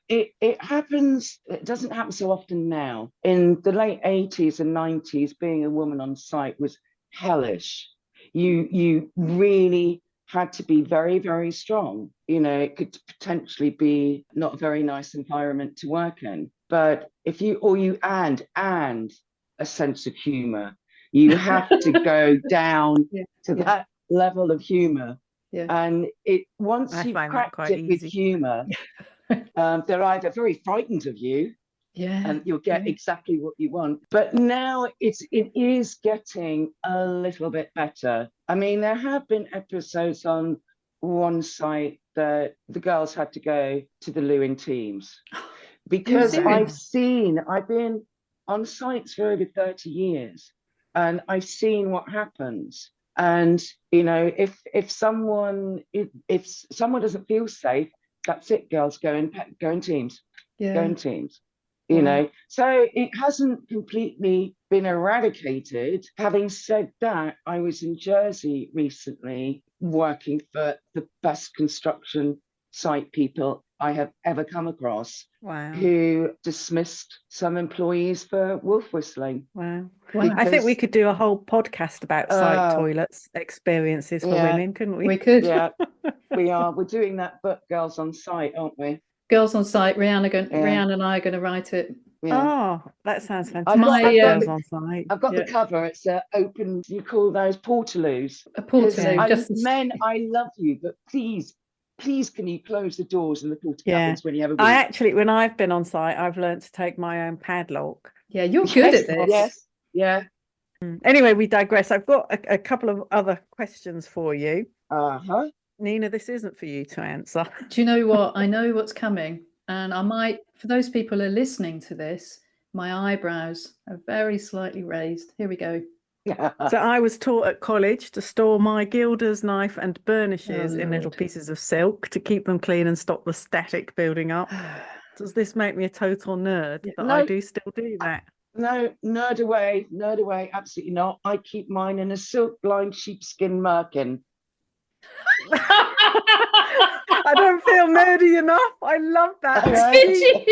It happens. It doesn't happen so often now. In the late 80s and 90s, being a woman on site was hellish. You really had to be very, very strong. You know, it could potentially be not a very nice environment to work in. But if you and a sense of humor, you have to go down to that level of humor. And once you've cracked it with humor, they're either very frightened of you, and you'll get exactly what you want. But now it is getting a little bit better. I mean, there have been episodes on one site that the girls had to go to the loo in teams, because I've been on sites for over 30 years, and I've seen what happens. And, you know, if someone doesn't feel safe, that's it, girls, go in teams. Go in teams. You know, so it hasn't completely been eradicated. Having said that, I was in Jersey recently working for the best construction site people I have ever come across, who dismissed some employees for wolf whistling. I think we could do a whole podcast about site toilets experiences for women, couldn't we? We could. Yeah, we're doing that book, Girls on Site, aren't we? Girls on Site. Rian and I are going to write it. Oh, that sounds fantastic. Girls on Site. I've got the cover. It's open. You call those portaloos? A portaloo. Men, I love you, but please, can you close the doors and the porta cabins when you have a week? I actually, when I've been on site, I've learned to take my own padlock. Yeah, you're good at this. Yes. Yeah. Anyway, we digress. I've got a couple of other questions for you. Nina, this isn't for you to answer. Do you know what? I know what's coming. And I might, for those people who are listening to this, my eyebrows are very slightly raised. Here we go. So I was taught at college to store my gilders, knife and burnishes in little pieces of silk to keep them clean and stop the static building up. Does this make me a total nerd that I do still do that? No, nerd away, absolutely not. I keep mine in a silk-lined sheepskin merkin. I don't feel nerdy enough. I love that. Did you?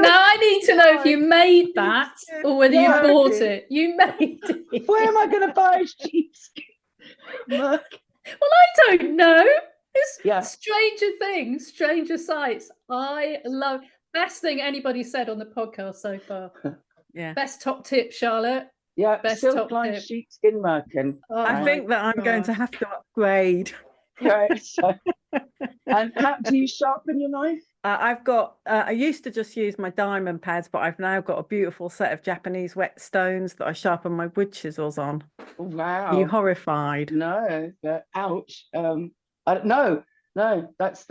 Now I need to know if you made that or whether you bought it. You made it. Where am I going to buy a sheepskin merkin? Well, I don't know. It's stranger sights. I love. Best thing anybody said on the podcast so far. Best top tip, Charlotte. Yeah, best silk-lined sheepskin merkin. I think that I'm going to have to upgrade. Right. So, and how do you sharpen your knife? I've got, I used to just use my diamond pads, but I've now got a beautiful set of Japanese whetstones that I sharpen my wood chisels on. Are you Wow. horrified? No, ouch. I don't know. No, that's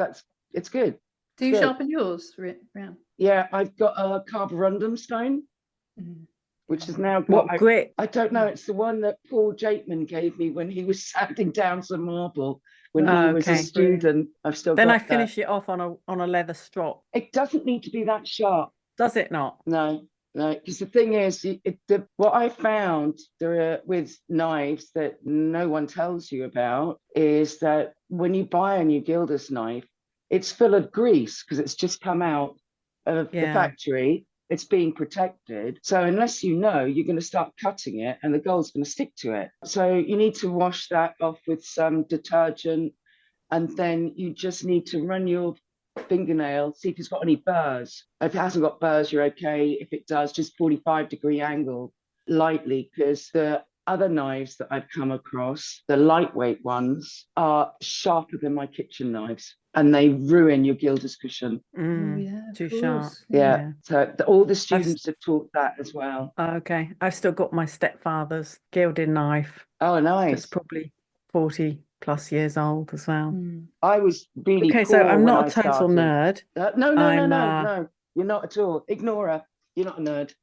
it's good. Do you Good. sharpen yours, Rian? Yeah, I've got a carborundum stone, which has now got What grit? I don't know. It's the one that Paul Jakeman gave me when he was sanding down some marble when he was a Okay. student. I've still Then got I that. finish it off on a leather strop. It doesn't need to be that sharp. Does it not? No, no. Because the thing is, what I found with knives that no one tells you about is that when you buy a new gilder's knife, it's full of grease because it's just come out of the factory. It's being protected. So unless you know, you're going to start cutting it and the gold's going to stick to it. So you need to wash that off with some detergent. And then you just need to run your fingernail, see if it's got any burrs. If it hasn't got burrs, you're okay. If it does, just 45-degree angle lightly, because the other knives that I've come across, the lightweight ones, are sharper than my kitchen knives and they ruin your gilder's cushion. Too sharp. Yeah. So all the students have taught that as well. Okay. I've still got my stepfather's gilding knife. Oh, nice. It's probably 40 plus years old as well. I was really okay, poor so I'm when not I a total started. nerd. No. You're not at all. Ignore her. You're not a nerd.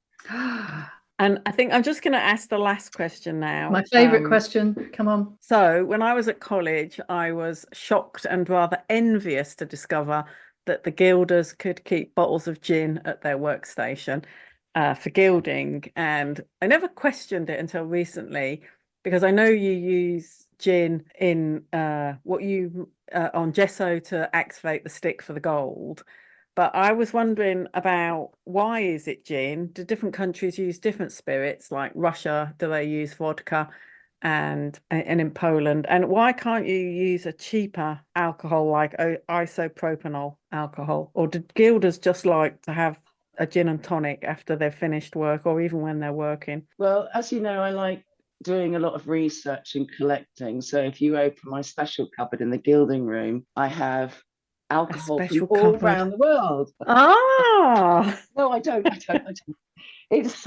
And I think I'm just going to ask the last question now. My favorite question. Come on. So when I was at college, I was shocked and rather envious to discover that the gilders could keep bottles of gin at their workstation for gilding. And I never questioned it until recently, because I know you use gin in on gesso to activate the stick for the gold. But I was wondering about, why is it gin? Do different countries use different spirits? Like Russia, do they use vodka? And in Poland? And why can't you use a cheaper alcohol like isopropanol alcohol? Or do gilders just like to have a gin and tonic after they've finished work, or even when they're working? Well, as you know, I like doing a lot of research and collecting. So if you open my special cupboard in the gilding room, I have alcohol from all around the world. Ah, no, I don't. It's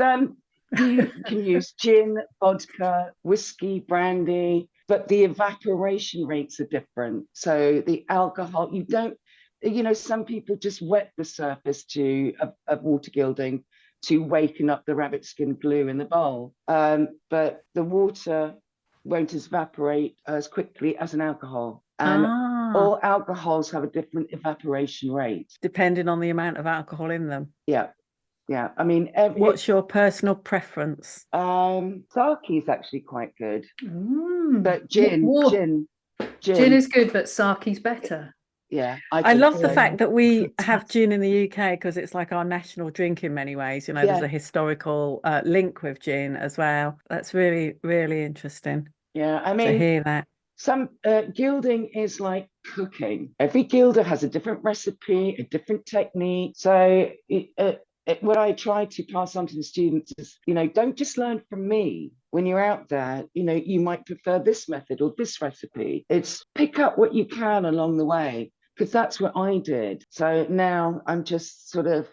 you can use gin, vodka, whiskey, brandy, but the evaporation rates are different. So the alcohol, you don't, some people just wet the surface of water gilding to waken up the rabbit skin glue in the bowl. But the water won't evaporate as quickly as an alcohol. And all alcohols have a different evaporation rate. Depending on the amount of alcohol in them. Yeah. Yeah. I mean, what's your personal preference? Sake is actually quite good. But gin is good, but sake's better. Yeah. I love the fact that we have gin in the UK, because it's like our national drink in many ways. There's a historical link with gin as well. That's really, really interesting. Yeah, I mean, to hear that. Some gilding is like cooking. Every gilder has a different recipe, a different technique. So what I try to pass on to the students is, don't just learn from me. When you're out there, you might prefer this method or this recipe. It's pick up what you can along the way, because that's what I did. So now I'm just sort of,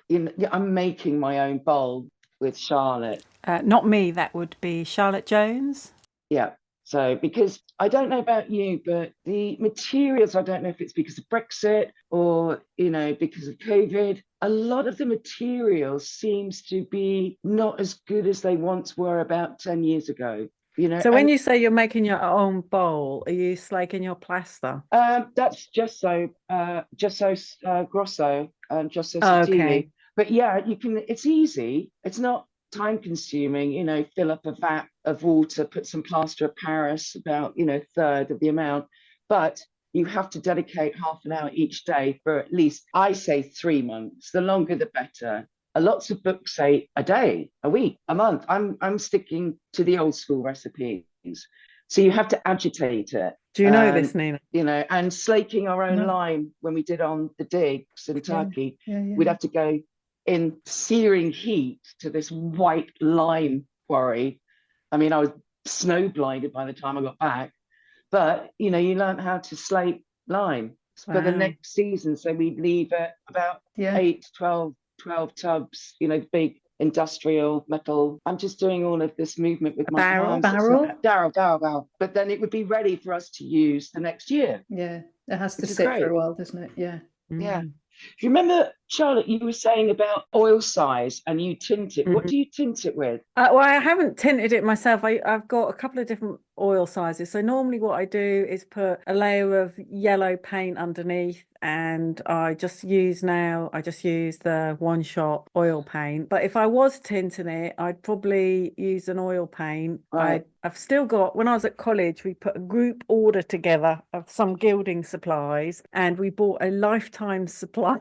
I'm making my own bowl with Charlotte. Not me, that would be Charlotte Jones. Yeah. So, because I don't know about you, but the materials, I don't know if it's because of Brexit or, because of COVID, a lot of the materials seems to be not as good as they once were about 10 years ago. So when you say you're making your own bowl, are you slaking your plaster? That's gesso grosso and gesso sottile. Okay. But yeah, it's easy. It's not time consuming, fill up a vat of water, put some plaster of Paris, about, third of the amount. But you have to dedicate half an hour each day for at least, I say 3 months. The longer, the better. Lots of books say a day, a week, a month. I'm sticking to the old school recipes. So you have to agitate it. Do you know this, Nina? And slaking our own lime when we did on the digs in Turkey, we'd have to go in searing heat to this white lime quarry. I mean, I was snow blinded by the time I got back. But, you learn how to slate lime. for the Wow. next season. So we'd leave it about Yeah. 8, 12 tubs, you know, big industrial metal. I'm just doing all of this movement with my Barrel? hands. It's Barrel? not barrel. But then it would be ready for us to use the next year. Yeah. It has to Which is sit for great. a while, doesn't it? Yeah. Yeah. Mm. Do you remember, Charlotte, you were saying about oil size and you tint it. What Mhm. do you tint it with? Well, I haven't tinted it myself. I've got a couple of different oil sizes. So normally what I do is put a layer of yellow paint underneath, and I just use the one-shot oil paint. But if I was tinting it, I'd probably use an oil paint. Right. I've still got, when I was at college, we put a group order together of some gilding supplies, and we bought a lifetime supply.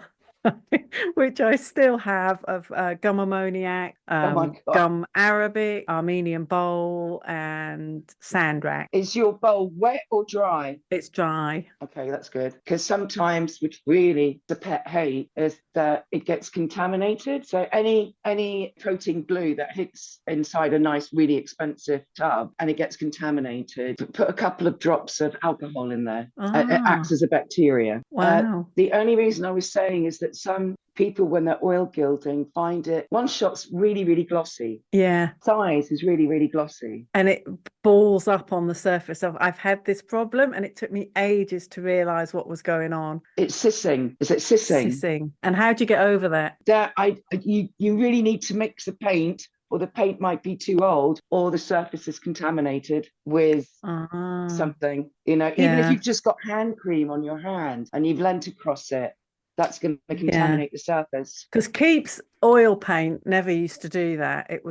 Which I still have, of gum ammoniac, Oh my God. gum arabic, Armenian bowl, and sand rack. Is your bowl wet or dry? It's dry. Okay, that's good. Because sometimes, which really the pet hate, is that it gets contaminated. So any coating glue that hits inside a nice, really expensive tub and it gets contaminated, put a couple of drops of alcohol in there. It acts as a bacteria. Wow. The only reason I was saying is that some people, when they're oil gilding, find it, one shot's really, really glossy. Yeah. Size is really, really glossy. And it balls up on the surface. I've had this problem, and it took me ages to realize what was going on. It's sissing. Is it sissing? Sissing. And how do you get over that? You really need to mix the paint, or the paint might be too old, or the surface is contaminated with something. You know, even if Yeah. you've just got hand cream on your hand and you've leant across it, that's going to contaminate the surface. Because Keep's oil paint never used to do that. It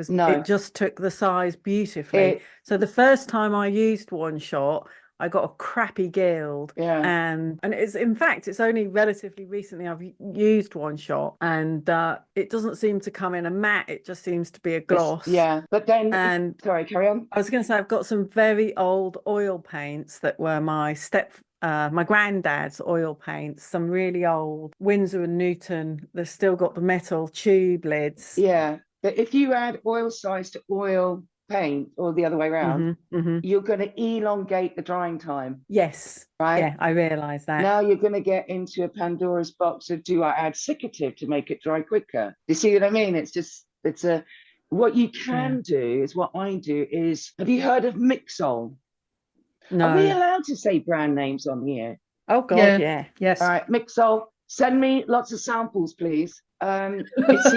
just took the size beautifully. So the first time I used one shot, I got a crappy gild. Yeah. And it's only relatively recently I've used one shot, and it doesn't seem to come in a matte, it just seems to be a gloss. But then, sorry, carry on. I was going to say, I've got some very old oil paints that were my granddad's oil paints, some really old Winsor & Newton. They've still got the metal tube lids. Yeah, but if you add oil size to oil paint, or the other way around, you're going to elongate the drying time. Yes. Right? Yeah, I realise that. Now you're going to get into a Pandora's box of, do I add cicative to make it dry quicker? You see what I mean? What you can do is, what I do is, have you heard of Mixol? No. Are we allowed to say brand names on here? Oh God, yeah. Yes. All right, Mixol, send me lots of samples, please. It's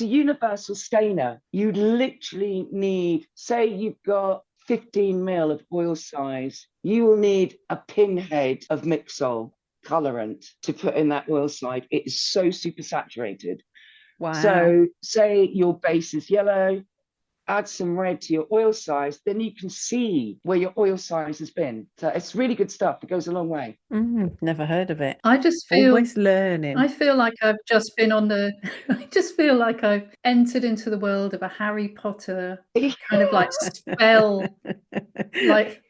a universal stainer. You literally need, say you've got 15 mil of oil size, you will need a pinhead of Mixol colorant to put in that oil size. It is so super saturated. Wow. So say your base is yellow, add some red to your oil size, then you can see where your oil size has been. So it's really good stuff. It goes a long way. Never heard of it. I just feel always learning. I feel like I've just been I just feel like I've entered into the world of a Harry Potter kind of like spell, like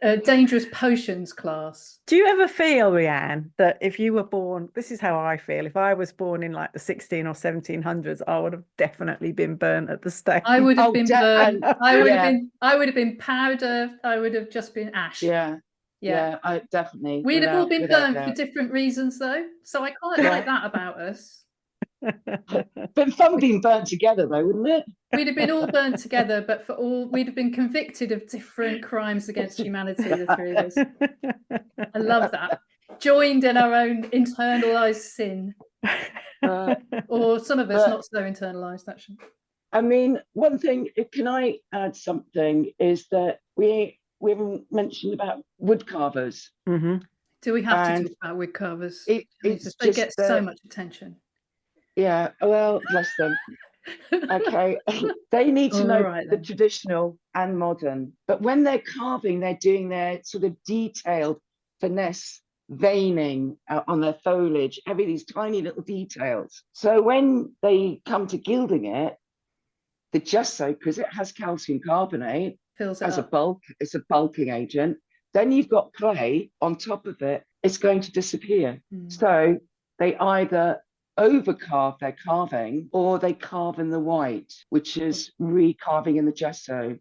a dangerous potions class. Do you ever feel, Rianne, that if you were born, this is how I feel, if I was born in like the 16 or 1700s, I would have definitely been burnt at the stake. I would have been burnt. I would have been powder. I would have just been ash. Yeah, I definitely. We'd have all been burnt for different reasons, though. So I quite like that about us. Been fun being burnt together, though, wouldn't it? We'd have been all burnt together, but we'd have been convicted of different crimes against humanity, the three of us. I love that. Joined in our own internalized sin. Or some of us not so internalized, actually. I mean, one thing, can I add something, is that we haven't mentioned about wood carvers. Do we have to talk about wood carvers? They get so much attention. Yeah, well, bless them. Okay, they need to know the traditional and modern. But when they're carving, they're doing their sort of detailed finesse veining on their foliage, every these tiny little details. So when they come to gilding it, the gesso, because it has calcium carbonate as a bulk, it's a bulking agent. Then you've got clay on top of it. It's going to disappear. So they either overcarve their carving, or they carve in the white, which is recarving in the gesso.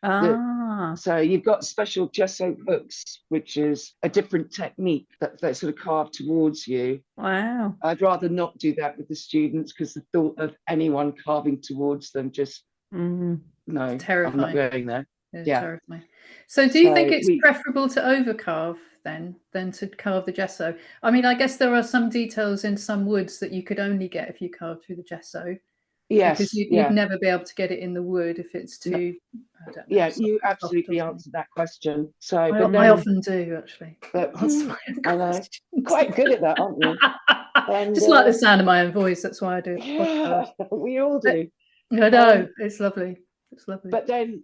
Ah, So you've got special gesso hooks, which is a different technique that sort of carve towards you. wow. I'd rather not do that with the students, because the thought of anyone carving towards them just, Mm. no, I'm not Terrifying. going there. It's Yeah. terrifying. So do you think So it's preferable to overcarve then than to carve the gesso? I mean, I guess there are some details in some woods that you could only get if you carved through the gesso, because yes, you'd never be able to get it in the wood if it's too, I don't know, yeah, soft you or absolutely something. answered that question. So, I, but I then, often do actually. but Answer my own I know, questions. quite good at that, aren't you? And Just like the sound of my own voice. That's why I do the yeah, podcast. we all do. I know, it's lovely. It's lovely. But then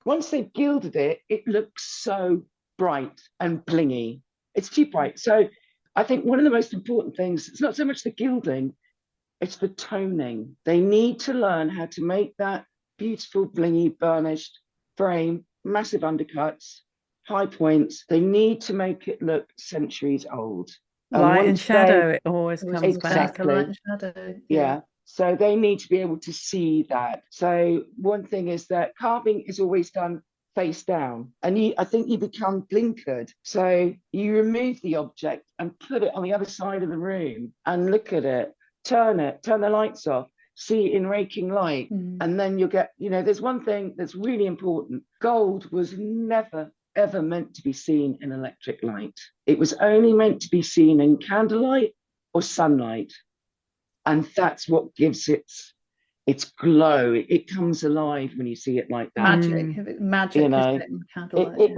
once they've gilded it, it looks so bright and blingy. It's too bright. So I think one of the most important things, it's not so much the gilding, it's the toning. They need to learn how to make that beautiful, blingy, burnished frame, massive undercuts, high points. They need to make it look centuries old. And Light and once shadow, it always Always comes comes back back. to light and shadow. yeah. So they need to be able to see that. So one thing is that carving is always done face down, and I think you become blinkered. So you remove the object and put it on the other side of the room and look at it, turn the lights off, see it in raking light, and then you'll get, there's one thing that's really important. Gold was never ever meant to be seen in electric light. It was only meant to be seen in candlelight or sunlight. And that's what gives its glow. It comes alive when you see it like that. Magic, isn't it, in candlelight?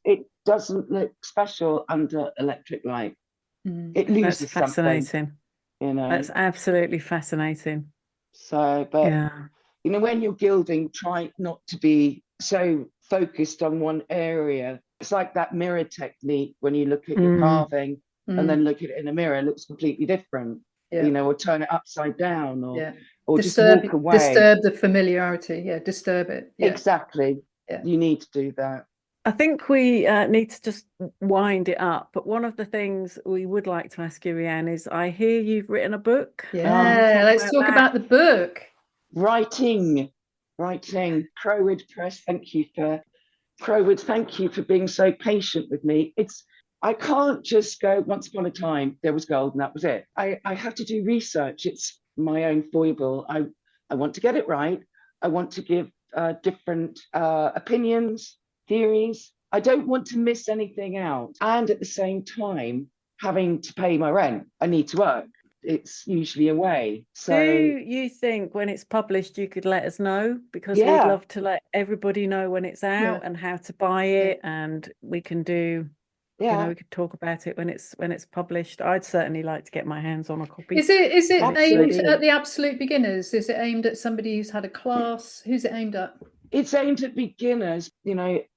It doesn't look special under electric light. It loses That's fascinating. something. That's absolutely fascinating. So, but yeah, when you're gilding, try not to be so focused on one area. It's like that mirror technique when you look at your carving and then look at it in a mirror, it looks completely different. Or turn it upside down, or disturb, just walk away. Disturb the familiarity. Yeah, disturb it. Yeah. Exactly. Yeah. You need to do that. I think we need to just wind it up. But one of the things we would like to ask you, Rian, is I hear you've written a book. Yeah, let's talk about the book. Writing. Crowwood Press, thank you for being so patient with me. I can't just go, once upon a time, there was gold and that was it. I have to do research. It's my own foible. I want to get it right. I want to give different opinions, theories. I don't want to miss anything out. And at the same time, having to pay my rent, I need to work. It's usually away. So do you think when it's published you could let us know, because we'd love to let everybody know when it's out and how to buy it, and we can do we could talk about it when it's published. I'd certainly like to get my hands on a copy. Is it aimed at the absolute beginners? Is it aimed at somebody who's had a class? Who's it aimed at? It's aimed at beginners,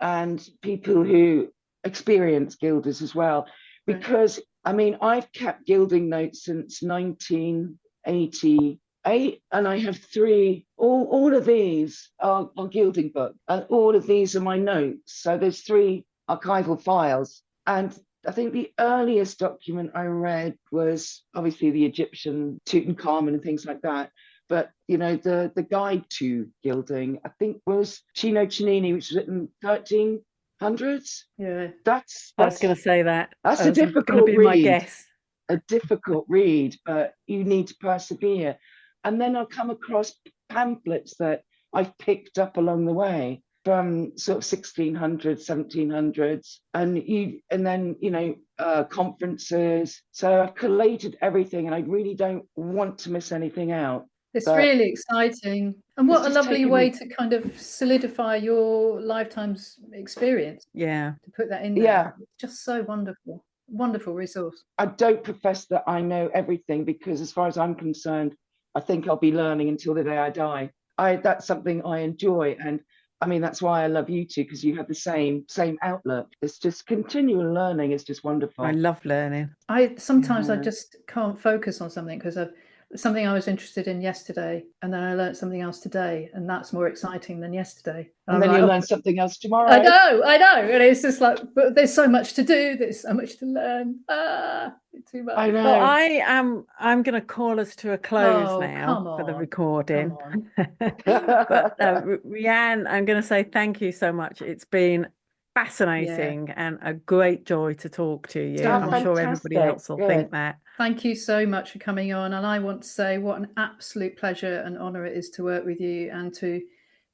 and people who experience gilders as well, because I've kept gilding notes since 1988, and I have three. All of these are gilding books, and all of these are my notes. So there's three archival files, and I think the earliest document I read was obviously the Egyptian Tutankhamun and things like that. But the guide to gilding, I think, was Cino Cennini, which was written 1300s. Yeah, that's I was going to say that. That's a difficult read. My guess. A difficult read, but you need to persevere. And then I'll come across pamphlets that I've picked up along the way from sort of 1600s, 1700s, and then conferences. So I've collated everything, and I really don't want to miss anything out. It's really exciting. And what a lovely way to kind of solidify your lifetime's experience. Yeah. To put that in there. Yeah. It's just so wonderful. Wonderful resource. I don't profess that I know everything, because as far as I'm concerned, I think I'll be learning until the day I die. That's something I enjoy. And that's why I love you two, because you have the same outlook. It's just continual learning. It's just wonderful. I love learning. Sometimes I just can't focus on something because something I was interested in yesterday, and then I learned something else today, and that's more exciting than yesterday. And I'm then like, you'll "Oh, learn something else tomorrow. I know. And it's just like, but there's so much to do, there's so much to learn. Too much. I know. Well, I'm going to call us to a close Oh, now come for the on. recording. Come But Rian, I'm going to say thank you so much. It's been fascinating and a great joy to talk to you. Oh, I'm sure everybody fantastic. else will Good. think that. Thank you so much for coming on. And I want to say what an absolute pleasure and honor it is to work with you and to,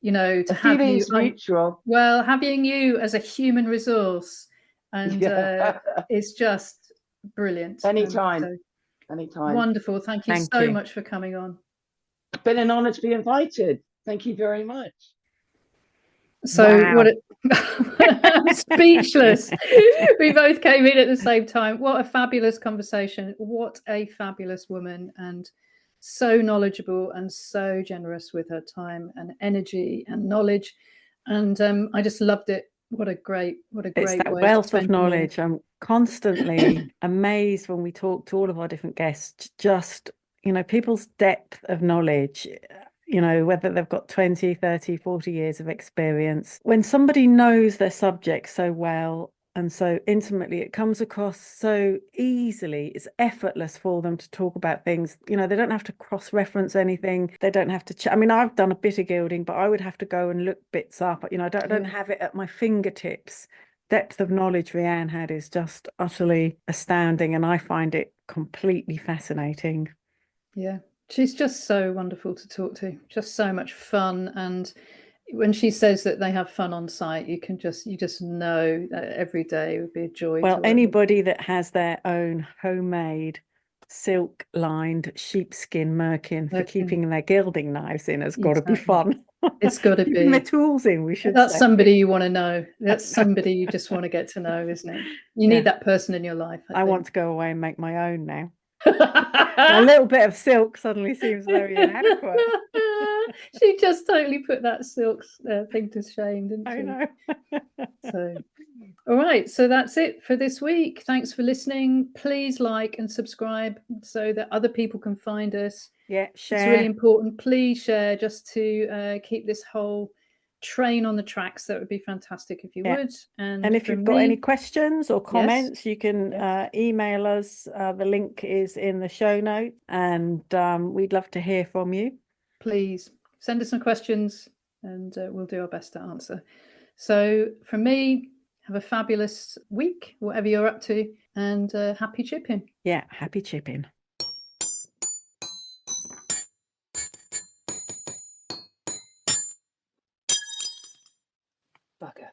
you know, to have you. Feelings mutual. Well, having you as a human resource, and Yeah. it's just brilliant. Anytime. And so Anytime. wonderful. Thank you Thank so you. much for coming on. It's been an honor to be invited. Thank you very much. So Wow. what I'm speechless. We both came in at the same time. What a fabulous conversation. What a fabulous woman, and so knowledgeable and so generous with her time and energy and knowledge. And I just loved it. What a great It's that way to wealth spend of your morning. knowledge. I'm constantly amazed when we talk to all of our different guests, just, you know, people's depth of knowledge, you know, whether they've got 20, 30, 40 years of experience. When somebody knows their subject so well and so intimately, it comes across so easily. It's effortless for them to talk about things. You know, they don't have to cross-reference anything. They don't have to I mean, I've done a bit of gilding, but I would have to go and look bits up. You know, I don't have it at my fingertips. Depth of knowledge Rianne had is just utterly astounding, and I find it completely fascinating. Yeah, she's just so wonderful to talk to. Just so much fun. And when she says that they have fun on site, you just know that every day would be a joy. Well, to work anybody that has their own homemade silk-lined sheepskin merkin for keeping their gilding knives in has got to be fun. It's got to Keeping their be. tools in, we should That's say. somebody you want to know. That's somebody you just want to get to know, isn't it? You need that person in your life. I want to go away and make my own now. think. A little bit of silk suddenly seems very inadequate. She just totally put that silk thing to shame, didn't she? I know. So, all right. So that's it for this week. Thanks for listening. Please like and subscribe so that other people can find us. Yeah, share. It's really important. Please share just to keep this whole train on the tracks. That would be fantastic if you would. And if you've got any questions or comments, you can email us. The link is in the show notes, and we'd love to hear from you. Please send us some questions, and we'll do our best to answer. So from me, have a fabulous week, whatever you're up to, and happy chipping. Yeah, happy chipping. Bugger.